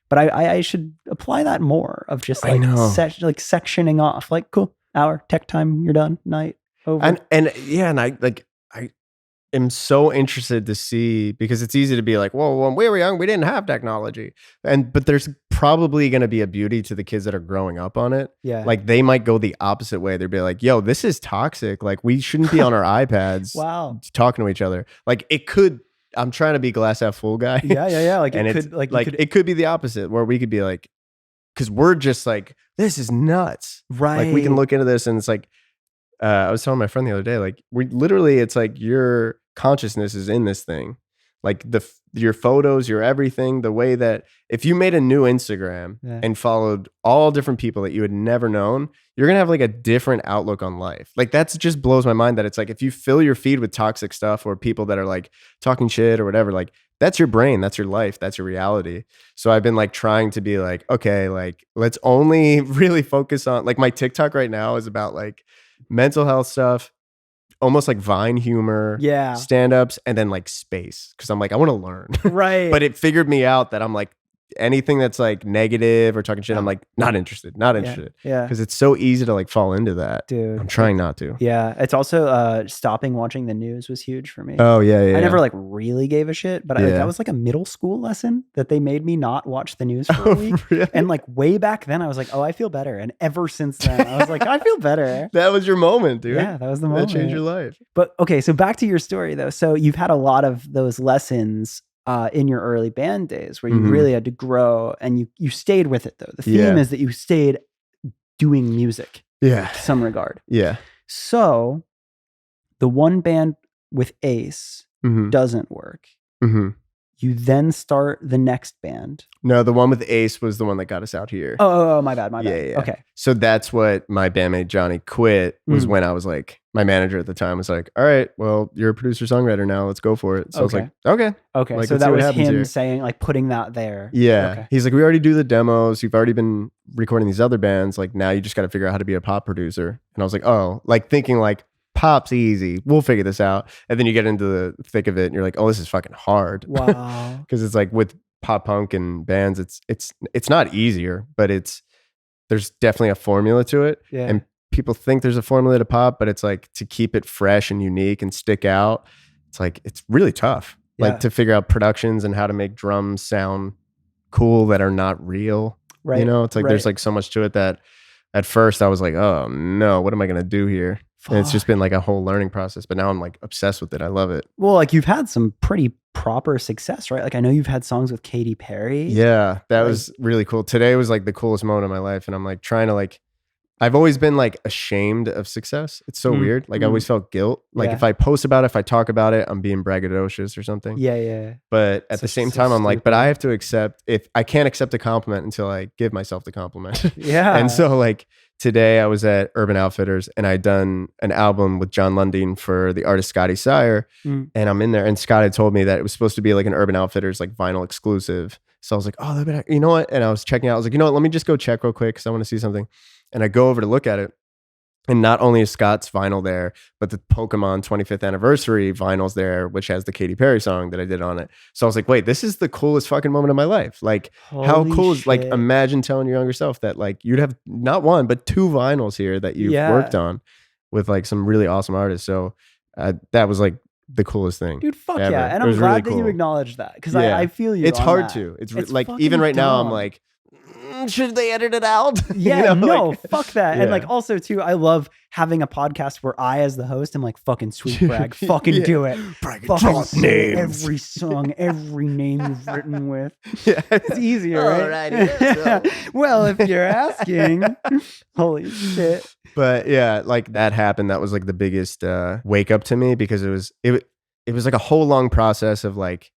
But I should apply that more of just like sectioning off, like cool, hour, tech time, you're done, night, over. And I am so interested to see, because it's easy to be like, well, when we were young, we didn't have technology. But there's probably going to be a beauty to the kids that are growing up on it. Yeah. Like they might go the opposite way. They'd be like, yo, this is toxic. Like we shouldn't be on our iPads talking to each other. Like it could, I'm trying to be glass half full guy. Yeah. Like and it could be the opposite, where we could be like, because we're just like, this is nuts. Right. Like we can look into this, and it's like, I was telling my friend the other day, like we literally, it's like your consciousness is in this thing, like your photos, your everything. The way that if you made a new Instagram and followed all different people that you had never known, you're gonna have like a different outlook on life. Like that's just blows my mind that it's like if you fill your feed with toxic stuff or people that are like talking shit or whatever, like that's your brain, that's your life, that's your reality. So I've been like trying to be like, okay, like let's only really focus on, like my TikTok right now is about like mental health stuff, almost like Vine humor, stand-ups, and then like space, because I'm like, I want to learn. Right. But it figured me out that I'm like, anything that's like negative or talking shit, I'm like, not interested. Yeah. Because it's so easy to like fall into that. Dude. I'm trying not to. Yeah. It's also stopping watching the news was huge for me. Oh, yeah. I never like really gave a shit, but that was like a middle school lesson that they made me not watch the news for a week. Really? And like way back then I was like, oh, I feel better. And ever since then, I was like, I feel better. That was your moment, dude. Yeah, that was the moment. That changed your life. But okay, so back to your story though. So you've had a lot of those lessons in your early band days where you really had to grow, and you stayed with it though. The theme is that you stayed doing music to some regard. Yeah. So the one band with Ace doesn't work. You then start the next band. No, the one with Ace was the one that got us out here. Oh, my bad. Yeah. Okay. So that's what my bandmate Johnny quit, was when I was like, my manager at the time was like, all right, well, you're a producer songwriter now. Let's go for it. So I was like, okay. Like, so that was him saying, like, putting that there. Yeah. Okay. He's like, we already do the demos. You've already been recording these other bands. Like now you just got to figure out how to be a pop producer. And I was like, oh, like thinking like, pop's easy, we'll figure this out. And then you get into the thick of it and you're like, oh, this is fucking hard. Wow. Because it's like with pop punk and bands, it's not easier, but there's definitely a formula to it. Yeah. And people think there's a formula to pop, but it's like to keep it fresh and unique and stick out. It's like, it's really tough. Yeah. Like to figure out productions and how to make drums sound cool that are not real. Right. You know, it's like there's like so much to it that at first I was like, oh no, what am I going to do here? And it's just been like a whole learning process, but now I'm like obsessed with it. I love it. Well, like you've had some pretty proper success, right? Like I know you've had songs with Katy Perry. Yeah, that was really cool. Today was like the coolest moment of my life. And I'm like trying to like, I've always been like ashamed of success. It's so weird. Like I always felt guilt. Like if I post about it, if I talk about it, I'm being braggadocious or something. Yeah. But at the same time, I'm like, but I have to accept, if I can't accept a compliment until I give myself the compliment. Yeah. And so like today I was at Urban Outfitters and I'd done an album with John Lundeen for the artist Scotty Sire. And I'm in there and Scott had told me that it was supposed to be like an Urban Outfitters like vinyl exclusive. So I was like, oh, you know what? And I was checking out. I was like, you know what? Let me just go check real quick because I want to see something. And I go over to look at it. And not only is Scott's vinyl there, but the Pokemon 25th anniversary vinyl's there, which has the Katy Perry song that I did on it. So I was like, wait, this is the coolest fucking moment of my life. Like, how cool is, like, imagine telling your younger self that, like, you'd have not one, but 2 vinyls here that you've worked on with, like, some really awesome artists. So that was, like, the coolest thing. Dude, fuck ever. yeah. And I'm glad that you acknowledged that because I feel you. It's hard to. It's like, even right now, I'm like, should they edit it out? Yeah, no, fuck that. And like also too, I love having a podcast where I as the host am like fucking sweet brag, fucking do it. Fucking say every song, every name you've written with. Yeah. It's easier, right? Alrighty, well, if you're asking. Holy shit. But yeah, like that happened. That was like the biggest wake up to me because it was like a whole long process of like,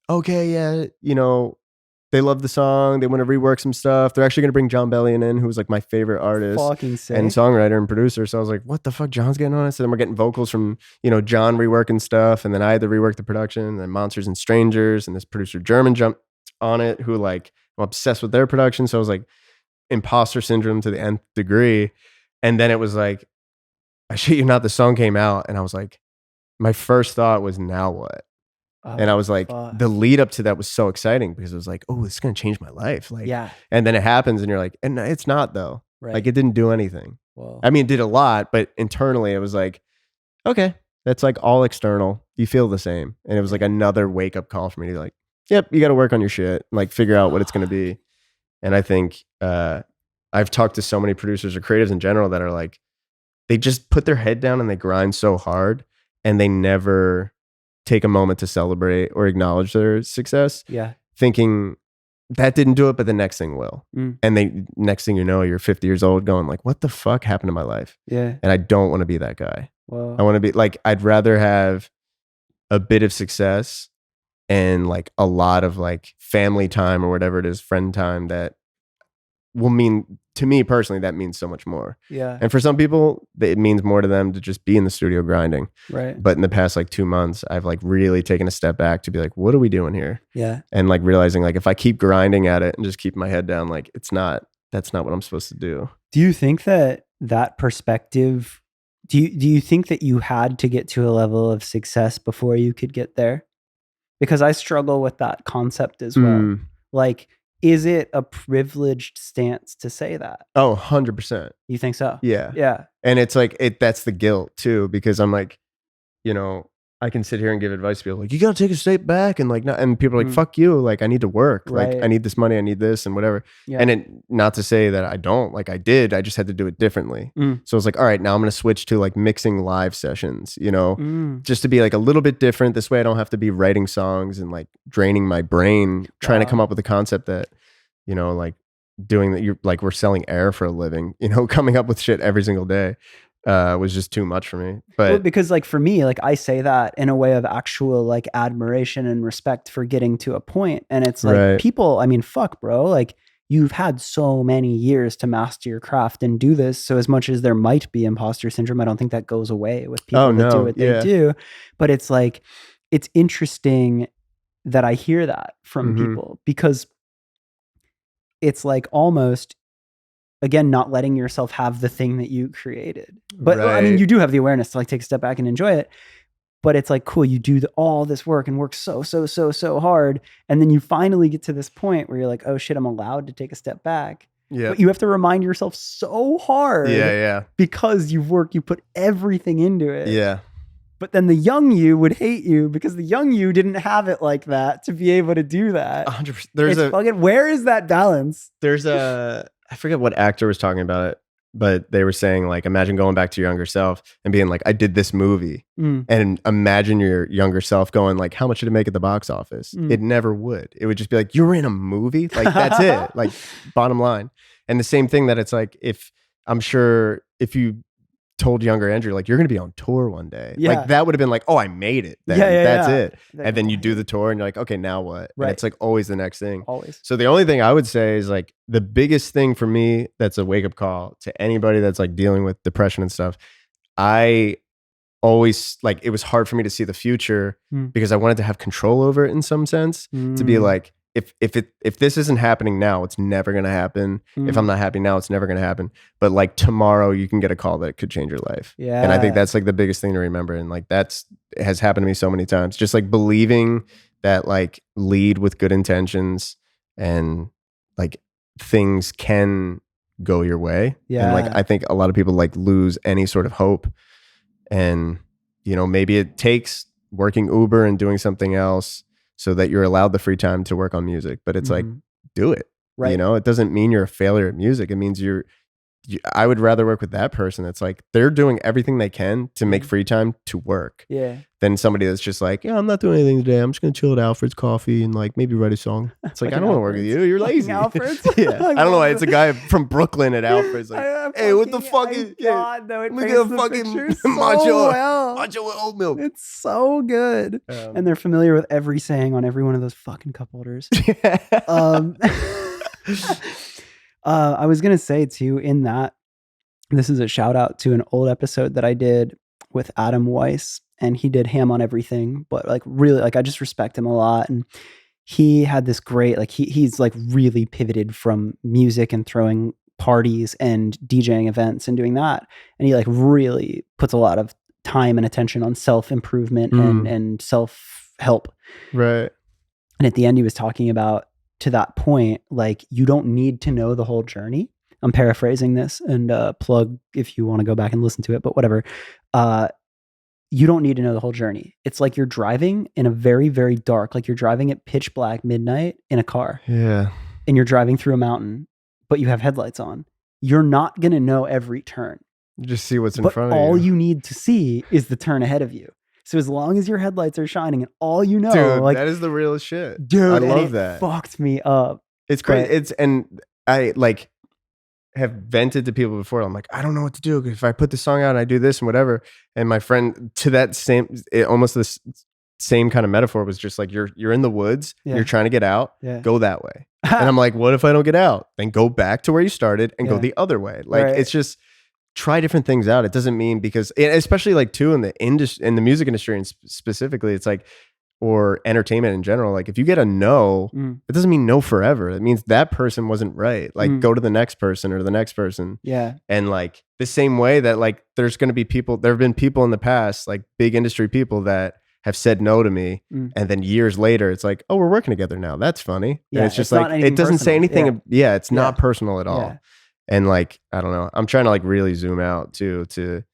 okay, yeah, you know, they love the song. They want to rework some stuff. They're actually going to bring John Bellion in, who's like my favorite artist and songwriter and producer. So I was like, what the fuck? John's getting on it. So then we're getting vocals from, you know, John reworking stuff. And then I had to rework the production and then Monsters and Strangers. And this producer German jumped on it who like, I'm obsessed with their production. So I was like imposter syndrome to the nth degree. And then it was like, I shit you not, the song came out. And I was like, my first thought was, now what? And I was like, the lead up to that was so exciting because it was like, oh, this is going to change my life. Like, yeah. And then it happens and you're like, and it's not though. Right. Like it didn't do anything. Whoa. I mean, it did a lot, but internally it was like, okay, that's like all external. You feel the same. And it was like another wake up call for me to like, yep, you got to work on your shit and like figure out what it's going to be. And I think I've talked to so many producers or creatives in general that are like, they just put their head down and they grind so hard and they never take a moment to celebrate or acknowledge their success. Yeah. Thinking that didn't do it, but the next thing will. And next thing you know, you're 50 years old going like, what the fuck happened to my life? Yeah. And I don't want to be that guy. Wow. I want to be like, I'd rather have a bit of success and like a lot of like family time or whatever it is, friend time that will mean, to me personally, that means so much more. Yeah. And for some people, it means more to them to just be in the studio grinding. Right. But in the past like 2 months, I've like really taken a step back to be like, what are we doing here? Yeah. And like realizing like if I keep grinding at it and just keep my head down, like that's not what I'm supposed to do. Do you think that perspective, do you think that you had to get to a level of success before you could get there? Because I struggle with that concept as well. Like, is it a privileged stance to say that? Oh, 100%. You think so? Yeah. Yeah. And it's like, that's the guilt too, because I'm like, you know, I can sit here and give advice to people like, you got to take a step back and like, and people are like, fuck you. Like, I need to work. Right. Like, I need this money. I need this and whatever. Yeah. And not to say that I don't, like I did, I just had to do it differently. So it's like, all right, now I'm going to switch to like mixing live sessions, you know, just to be like a little bit different. This way I don't have to be writing songs and like draining my brain, trying to come up with a concept that, you know, like doing that. You're like, we're selling air for a living, you know, coming up with shit every single day. Was just too much for me. But well, because like for me, like I say that in a way of actual like admiration and respect for getting to a point. And it's like people, I mean, fuck bro, like you've had so many years to master your craft and do this. So as much as there might be imposter syndrome, I don't think that goes away with people that do what they do. But it's like, it's interesting that I hear that from people because it's like almost, again, not letting yourself have the thing that you created. But I mean, you do have the awareness to like take a step back and enjoy it. But it's like, cool, you do all this work and work so hard. And then you finally get to this point where you're like, oh shit, I'm allowed to take a step back. Yeah. But you have to remind yourself so hard. Yeah. Because you put everything into it. Yeah. But then the young you would hate you because the young you didn't have it like that to be able to do that. 100%. Where is that balance? I forget what actor was talking about it, but they were saying like, imagine going back to your younger self and being like, I did this movie, and imagine your younger self going like, how much did it make at the box office? It never would. It would just be like, you were in a movie, like that's it, like bottom line. And the same thing that it's like, if you told younger Andrew like, you're gonna be on tour one day, like that would have been like, oh, I made it then. That's it. And then you do the tour and you're like, okay, now what? Right. And it's like always the next thing. Always. So the only thing I would say is like the biggest thing for me that's a wake-up call to anybody that's like dealing with depression and stuff, I always like, it was hard for me to see the future because I wanted to have control over it in some sense, to be like, if this isn't happening now, it's never going to happen. If I'm not happy now, it's never going to happen. But like tomorrow you can get a call that could change your life. Yeah. And I think that's like the biggest thing to remember. And like it has happened to me so many times, just like believing that like lead with good intentions and like things can go your way. Yeah. And like, I think a lot of people like lose any sort of hope, and you know, maybe it takes working Uber and doing something else so that you're allowed the free time to work on music. But it's like, do it. Right. You know, it doesn't mean you're a failure at music. It means I would rather work with that person that's like, they're doing everything they can to make free time to work. Yeah. Than somebody that's just like, yeah, I'm not doing anything today. I'm just going to chill at Alfred's Coffee and like maybe write a song. It's like, I don't want to work with you. You're lazy. Alfred's? Yeah. I don't know why. It's a guy from Brooklyn at Alfred's. Like, hey, what the fuck is God, no, it look at a fucking macho with oat milk. It's so good. And they're familiar with every saying on every one of those fucking cup holders. I was going to say too, in that, this is a shout out to an old episode that I did with Adam Weiss, and he did Ham on Everything, but like really, like I just respect him a lot. And he had this great, like he's like really pivoted from music and throwing parties and DJing events and doing that. And he like really puts a lot of time and attention on self-improvement and self-help. Right. And at the end, he was talking about, to that point, like you don't need to know the whole journey. I'm paraphrasing this, and plug if you want to go back and listen to it, but whatever. You don't need to know the whole journey. It's like you're driving in a very, very dark, like you're driving at pitch black midnight in a car. Yeah. And you're driving through a mountain, but you have headlights on. You're not going to know every turn. You just see what's in front of you. All you need to see is the turn ahead of you. So as long as your headlights are shining and all you know, dude, like that is the realest shit. Dude, I love that. Fucked me up. It's crazy. And I like have vented to people before. I'm like, I don't know what to do. If I put the song out and I do this and whatever. And my friend, to that almost this same kind of metaphor, was just like, you're in the woods, you're trying to get out, go that way. And I'm like, what if I don't get out? Then go back to where you started and go the other way. Like it's just try different things out. It doesn't mean because, especially like too in the industry, in the music industry and specifically, it's like, or entertainment in general, like if you get a no, it doesn't mean no forever. It means that person wasn't right. Like go to the next person or the next person. Yeah. And like the same way that like there's going to be people, there have been people in the past, like big industry people that have said no to me. And then years later, it's like, oh, we're working together now. That's funny. Yeah, and it's just like, it doesn't say anything. Yeah. It's not personal at all. Yeah. And like, I don't know, I'm trying to like really zoom out too, to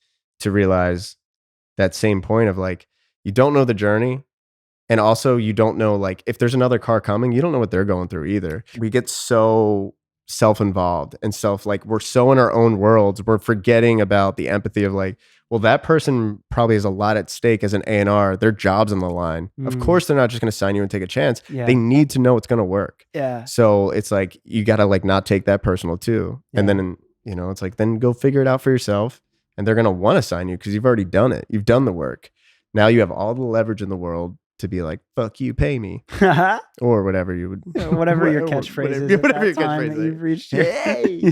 realize that same point of like, you don't know the journey. And also you don't know, like, if there's another car coming, you don't know what they're going through either. We get so self-involved and like, we're so in our own worlds. We're forgetting about the empathy of like, well, that person probably has a lot at stake as an A&R. Their job's on the line. Of course, they're not just going to sign you and take a chance. Yeah. They need to know it's going to work. Yeah. So it's like, you got to like not take that personal too. Yeah. And then, you know, it's like, then go figure it out for yourself. And they're going to want to sign you because you've already done it. You've done the work. Now you have all the leverage in the world to be like, fuck you, pay me. Or whatever you would. Whatever your catchphrase is. Whatever your catchphrase is. You've reached hey,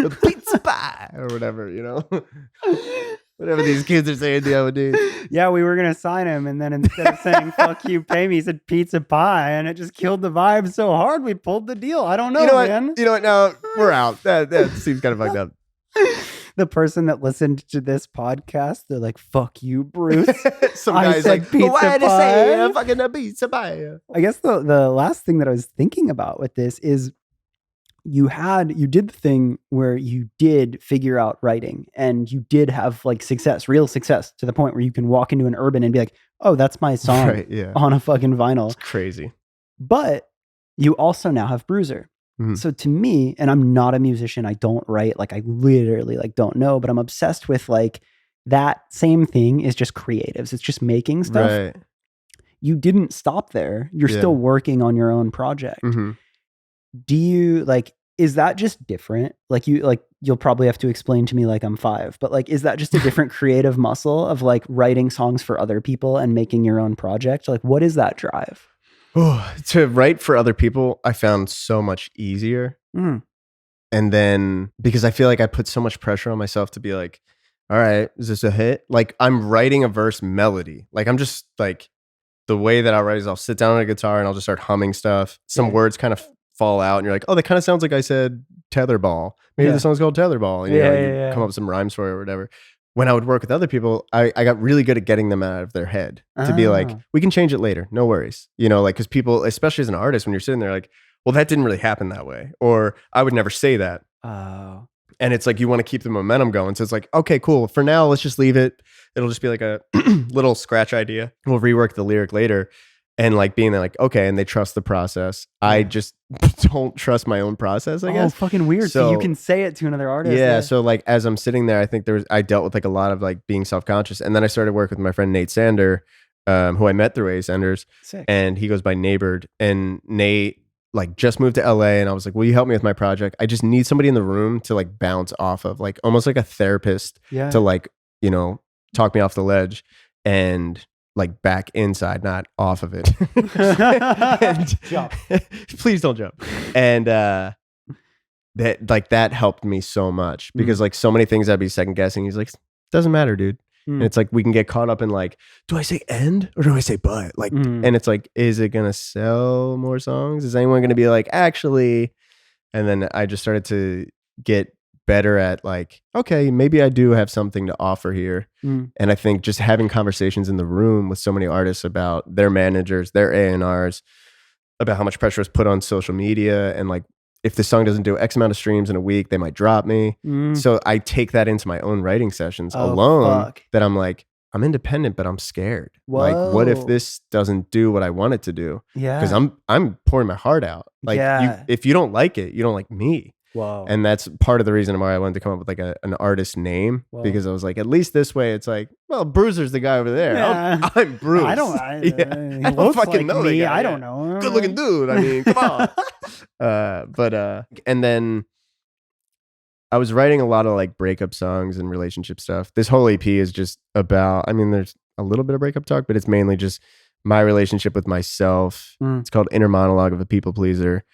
a pizza pie. Or whatever, you know. Whatever these kids are saying nowadays. Yeah, we were going to sign him. And then instead of saying, fuck you, pay me, he said pizza pie. And it just killed the vibe so hard, we pulled the deal. I don't know, man. You know what? No, we're out. That seems kind of fucked up. the person that listened to this podcast, they're like, "Fuck you, Bruce." Some I guy's said like, pizza why did you say pie. fucking a pizza pie? I guess the last thing that I was thinking about with this is you did the thing where you did figure out writing and you did have like success, real success, to the point where you can walk into an urban and be like, oh, that's my song Right, yeah. on a fucking vinyl. It's crazy. But you also now have Bruiser. Mhm. So to me, and I'm not a musician, I don't write, like I literally like don't know, but I'm obsessed with like that same thing is just creatives. It's just making stuff. Right. You didn't stop there. You're Yeah. still working on your own project. Mm-hmm. Do you like, is that just different? Like you'll probably have to explain to me like I'm 5, but like, is that just a different creative muscle of like writing songs for other people and making your own project? Like, what is that drive? To write for other people, I found so much easier. Mm. And then because I feel like I put so much pressure on myself to be like, all right, is this a hit? Like I'm writing a verse melody. Like I'm just like, the way that I write is I'll sit down on a guitar and I'll just start humming stuff. Some words kind of fall out and you're like, oh, that kind of sounds like I said tetherball. Maybe the song's called tetherball. And you come up with some rhymes for it or whatever. When I would work with other people, I got really good at getting them out of their head to be like, we can change it later. No worries. You know, like, because people, especially as an artist, when you're sitting there like, well, that didn't really happen that way. Or I would never say that. Oh. And it's like, you want to keep the momentum going. So it's like, okay, cool. For now, let's just leave it. It'll just be like a little scratch idea. We'll rework the lyric later. And like being there like, okay, and they trust the process. I just don't trust my own process, I guess. Oh, fucking weird. So you can say it to another artist. Yeah. So like as I'm sitting there, I think I dealt with like a lot of like being self-conscious. And then I started working with my friend Nate Sander, who I met through Ascenders. Sick. And he goes by Neighbored. And Nate like just moved to LA and I was like, will you help me with my project? I just need somebody in the room to like bounce off of, like almost like a therapist to like, you know, talk me off the ledge and like back inside, not off of it. Jump. Please don't jump. And that helped me so much because like so many things I'd be second guessing. He's like, doesn't matter, dude. And it's like we can get caught up in like, do I say end or do I say but? Like, and it's like, is it gonna sell more songs? Is anyone gonna be like, actually? And then I just started to get better at like, okay, maybe I do have something to offer here. And I think just having conversations in the room with so many artists about their managers, their A&Rs, about how much pressure is put on social media and like, if the song doesn't do X amount of streams in a week, they might drop me. So I take that into my own writing sessions alone. That I'm like, I'm independent, but I'm scared. Whoa. Like, what if this doesn't do what I want it to do? Yeah. Because I'm pouring my heart out. Like, if you don't like it, you don't like me. Whoa. And that's part of the reason why I wanted to come up with like an artist name. Whoa. Because I was like, at least this way, it's like, well, Bruiser's the guy over there. Yeah. I'm Bruce. I don't fucking like know me. that guy. I don't know him. Good looking dude. I mean, come on. And then I was writing a lot of like breakup songs and relationship stuff. This whole EP is just about, I mean, there's a little bit of breakup talk, but it's mainly just my relationship with myself. It's called Inner Monologue of a People Pleaser.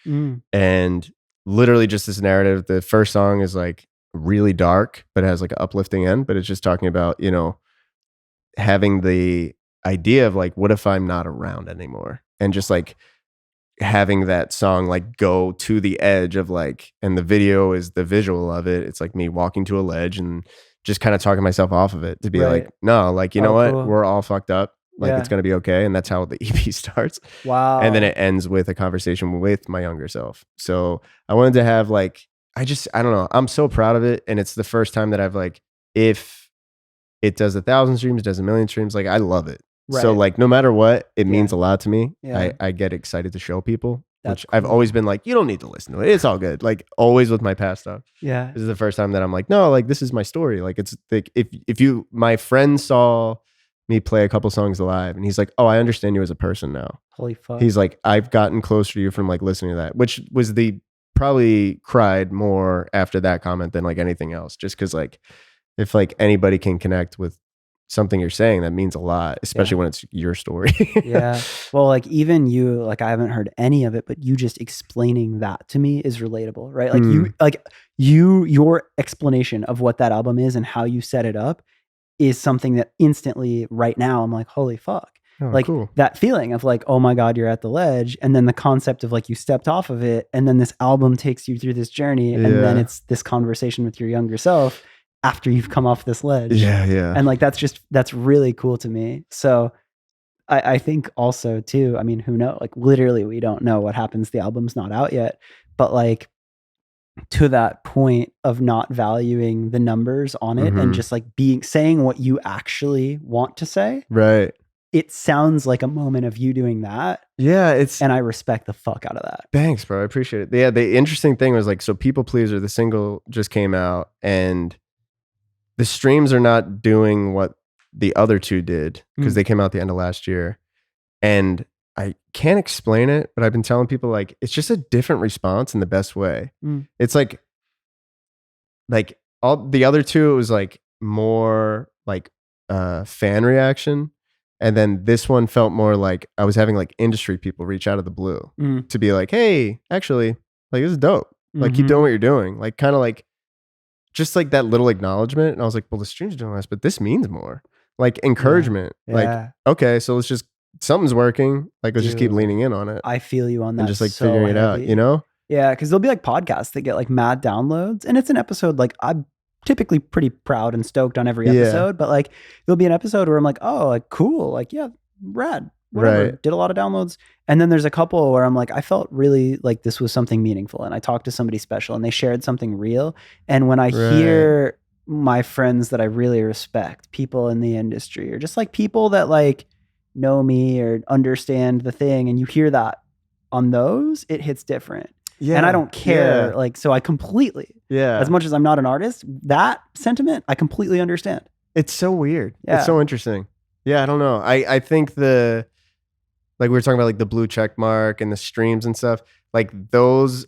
And literally just this narrative. The first song is like really dark, but it has like an uplifting end, but it's just talking about, you know, having the idea of like, what if I'm not around anymore? And just like having that song like go to the edge of like, and the video is the visual of it. It's like me walking to a ledge and just kind of talking myself off of it to be like, no, like, you know what? Cool. We're all fucked up. Like it's going to be okay. And that's how the EP starts. Wow. And then it ends with a conversation with my younger self. So I wanted to have like, I don't know. I'm so proud of it. And it's the first time that I've like, if it does 1,000 streams, does 1,000,000 streams, like I love it. Right. So like, no matter what, it means a lot to me. Yeah. I get excited to show people, which cool. I've always been like, you don't need to listen to it. It's all good. Like always with my past stuff. Yeah. This is the first time that I'm like, no, like this is my story. Like it's like, my friend saw me play a couple songs live and he's like, oh, I understand you as a person now. Holy fuck. He's like, I've gotten closer to you from like listening to that, which was probably cried more after that comment than like anything else. Just cause like, if like anybody can connect with something you're saying, that means a lot, especially when it's your story. Yeah. Well, like even you, like I haven't heard any of it, but you just explaining that to me is relatable, right? Like your explanation of what that album is and how you set it up is something that instantly right now I'm like, holy fuck. Oh, like cool. That feeling of like, oh my God, you're at the ledge. And then the concept of like, you stepped off of it. And then this album takes you through this journey. And then it's this conversation with your younger self. after you've come off this ledge. Yeah. And like, that's really cool to me. So I think also too, I mean, who knows? Like literally we don't know what happens. The album's not out yet, but like to that point of not valuing the numbers on it and just like saying what you actually want to say. Right. It sounds like a moment of you doing that. Yeah. And I respect the fuck out of that. Thanks, bro. I appreciate it. Yeah. The interesting thing was like, so People Pleaser, the single just came out and the streams are not doing what the other two did because they came out the end of last year. And I can't explain it, but I've been telling people like, it's just a different response in the best way. It's like all the other two, it was like more like fan reaction. And then this one felt more like I was having like industry people reach out of the blue to be like, hey, actually, like this is dope. Like keep doing what you're doing. Like kind of like just like that little acknowledgement. And I was like, well, the stream's doing this, but this means more. Like encouragement. Yeah. Like, okay, so let's just something's working. Like let's just keep leaning in on it. I feel you on that. And just like figuring it out, you know? Yeah, because there'll be like podcasts that get like mad downloads, and it's an episode like I'm typically pretty proud and stoked on every episode, but like there'll be an episode where I'm like, oh, like cool, like yeah, rad, whatever. Right. Did a lot of downloads, and then there's a couple where I'm like, I felt really like this was something meaningful, and I talked to somebody special, and they shared something real, and when I hear my friends that I really respect, people in the industry, or just like people that like know me or understand the thing, and you hear that on those, it hits different. Yeah. And I don't care. Like, so I completely, as much as I'm not an artist, that sentiment, I completely understand. It's so weird. Yeah. It's so interesting. Yeah. I don't know. I think like we were talking about like the blue check mark and the streams and stuff, like those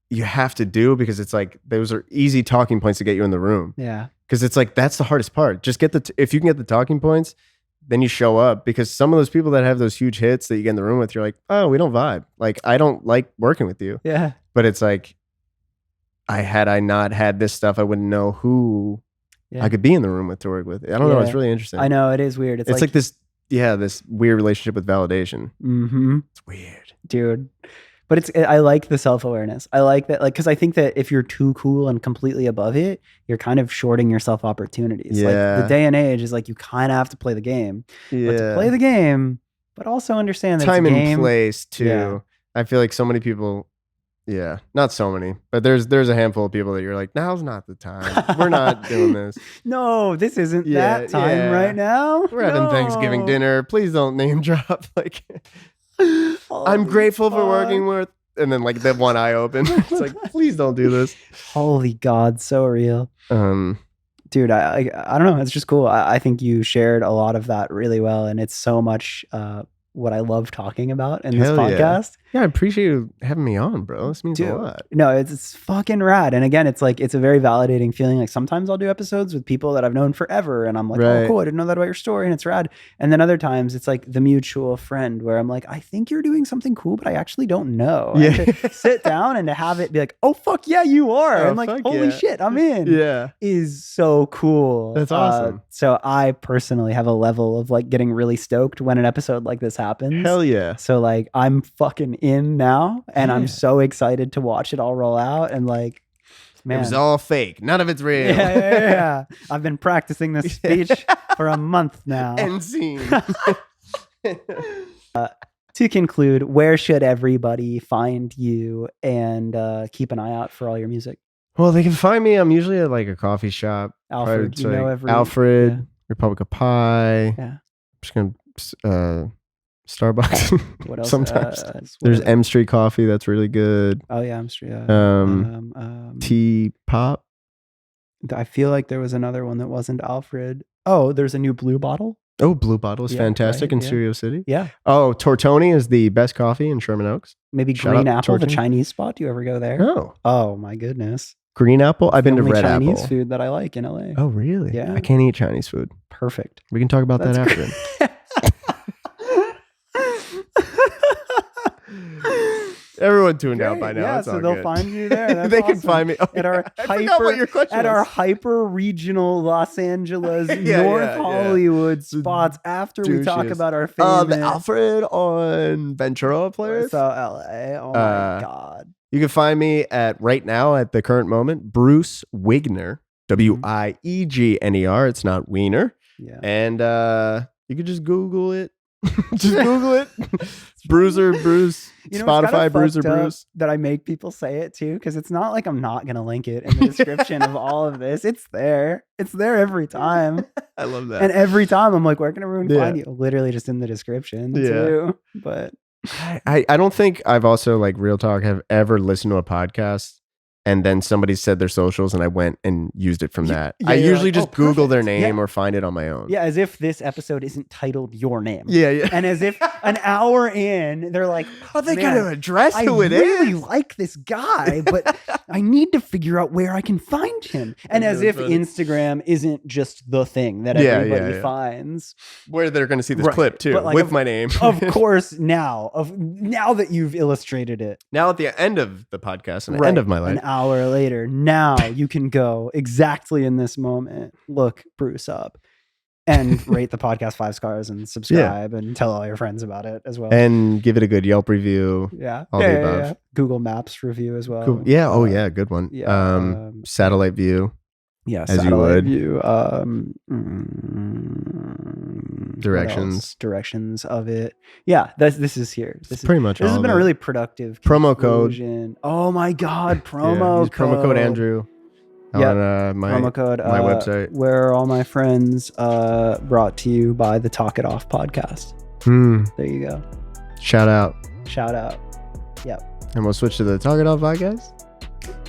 you have to do because it's like, those are easy talking points to get you in the room. Yeah. Cause it's like, that's the hardest part. Just if you can get the talking points, then you show up, because some of those people that have those huge hits that you get in the room with, you're like, oh, we don't vibe. Like, I don't like working with you. Yeah. But it's like, had I not had this stuff, I wouldn't know who I could be in the room with to work with. I don't know. It's really interesting. I know, it is weird. It's like this weird relationship with validation. It's weird. Dude. But I like the self-awareness. I like that, like, because I think that if you're too cool and completely above it, you're kind of shorting yourself opportunities. Yeah. Like the day and age is like, you kind of have to play the game. Yeah. But to play the game, but also understand that time it's a game. and place too. Yeah. I feel like so many people, not so many, but there's a handful of people that you're like, now's not the time. We're not doing this. No, this isn't that time right now. We're having Thanksgiving dinner. Please don't name drop. Like, I'm grateful for working with, and then like that one eye open. It's like, please don't do this. Holy God, so real. Dude, I don't know. It's just cool. I think you shared a lot of that really well, and it's so much what I love talking about in this podcast. Yeah, I appreciate you having me on, bro. This means a lot. No, it's fucking rad. And again, it's like, it's a very validating feeling. Like sometimes I'll do episodes with people that I've known forever, and I'm like, oh, cool, I didn't know that about your story, and it's rad. And then other times it's like the mutual friend where I'm like, I think you're doing something cool, but I actually don't know. Yeah. And to sit down and to have it be like, oh, fuck yeah, you are. And like, holy shit, I'm in. Yeah. Is so cool. That's awesome. So I personally have a level of like getting really stoked when an episode like this happens. Hell yeah. So like, I'm fucking in now, and I'm so excited to watch it all roll out. And like, man, it was all fake. None of it's real. Yeah. I've been practicing this speech for a month now. End scene. To conclude, where should everybody find you and keep an eye out for all your music? Well, they can find me. I'm usually at like a coffee shop. Alfred, Alfred, Republic of Pie. Yeah. I'm just gonna Starbucks. What else? Sometimes there's M Street Coffee. That's really good. Oh yeah, M Street. Tea Pop. I feel like there was another one that wasn't Alfred. Oh, there's a new Blue Bottle. Oh, Blue Bottle is fantastic in Studio City. Yeah. Oh, Tortoni is the best coffee in Sherman Oaks. Maybe Green Apple, the Chinese spot. Do you ever go there? Oh my goodness. Green Apple? I've been to Red Apple. Chinese food that I like in LA. Oh, really? Yeah. I can't eat Chinese food. Perfect. We can talk about that after. Everyone tuned out by now. Yeah, it's so all they'll good. find you there. They can find me at our hyper regional Los Angeles, North Hollywood spots. After we talk about our favorite, the Alfred on Ventura Place. So LA. Oh my God. You can find me right now at the current moment, BruceWiegner.com. Wiegner. It's not Wiener. Yeah. And you could just Google it. Just Google it. Bruiser, Bruce, Spotify, Bruiser, Bruce. That I make people say it too, because it's not like I'm not going to link it in the description of all of this. It's there. It's there every time. I love that. And every time I'm like, where can everyone find you? Literally just in the description too. But I don't think I've also, like, real talk, have ever listened to a podcast and then somebody said their socials and I went and used it from that. I usually just Google their name or find it on my own. Yeah, as if this episode isn't titled Your Name. Yeah. And as if an hour in, they're like, oh, they got to address who it is. I really like this guy, but I need to figure out where I can find him. And as if Instagram isn't just the thing that everybody finds. Where they're going to see this clip too, like, with my name. Of course, now that you've illustrated it. Now at the end of the podcast and the end of my life. An hour later, now you can go exactly in this moment, look Bruce up and rate the podcast 5 stars and subscribe and tell all your friends about it as well. And give it a good Yelp review. Yeah. All the above. Yeah. Google Maps review as well. Cool. Yeah. Oh yeah. Good one. Yeah. Satellite view. Yeah. As you would. View. Directions of it. Yeah. This is here. This is pretty much This all has been a really productive promo code. Oh my God. Promo code. Promo code Andrew. On my promo code, my website. Where are all my friends? Brought to you by the Talk It Off podcast. There you go. Shout out. Yep. And we'll switch to the Talk It Off podcast.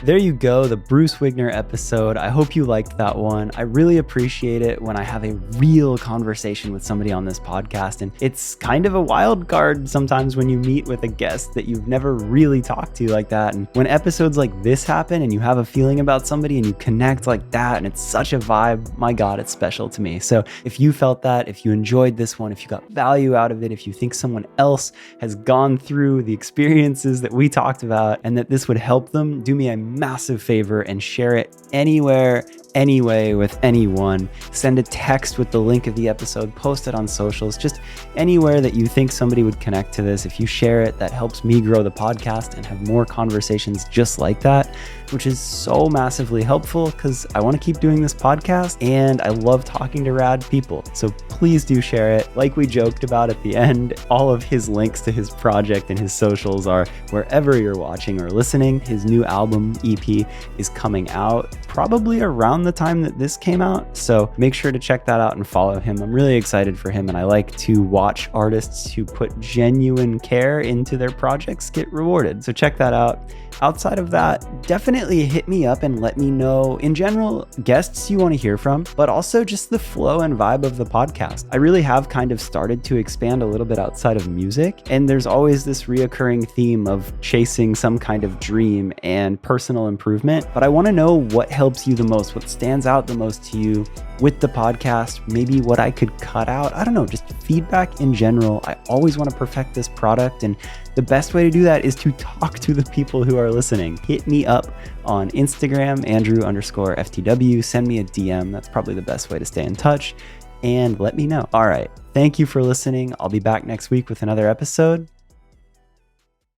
There you go, the Bruce Wiegner episode. I hope you liked that one. I really appreciate it when I have a real conversation with somebody on this podcast. And it's kind of a wild card sometimes when you meet with a guest that you've never really talked to like that. And when episodes like this happen and you have a feeling about somebody and you connect like that and it's such a vibe, my God, it's special to me. So if you felt that, if you enjoyed this one, if you got value out of it, if you think someone else has gone through the experiences that we talked about and that this would help them, do me a massive favor and share it anywhere, anyway, with anyone. Send a text with the link of the episode, post it on socials, just anywhere that you think somebody would connect to this. If you share it, that helps me grow the podcast and have more conversations just like that, which is so massively helpful because I want to keep doing this podcast and I love talking to rad people. So please do share it. Like we joked about at the end, all of his links to his project and his socials are wherever you're watching or listening. His new album EP is coming out probably around the time that this came out. So make sure to check that out and follow him. I'm really excited for him and I like to watch artists who put genuine care into their projects get rewarded. So check that out. Outside of that, definitely hit me up and let me know in general guests you want to hear from, but also just the flow and vibe of the podcast. I really have kind of started to expand a little bit outside of music, and there's always this reoccurring theme of chasing some kind of dream and personal improvement, but I want to know what helps you the most, what stands out the most to you with the podcast, maybe what I could cut out. I don't know, just feedback in general. I always want to perfect this product, and the best way to do that is to talk to the people who are listening. Hit me up on Instagram, Andrew_FTW. Send me a DM. That's probably the best way to stay in touch. And let me know. All right. Thank you for listening. I'll be back next week with another episode.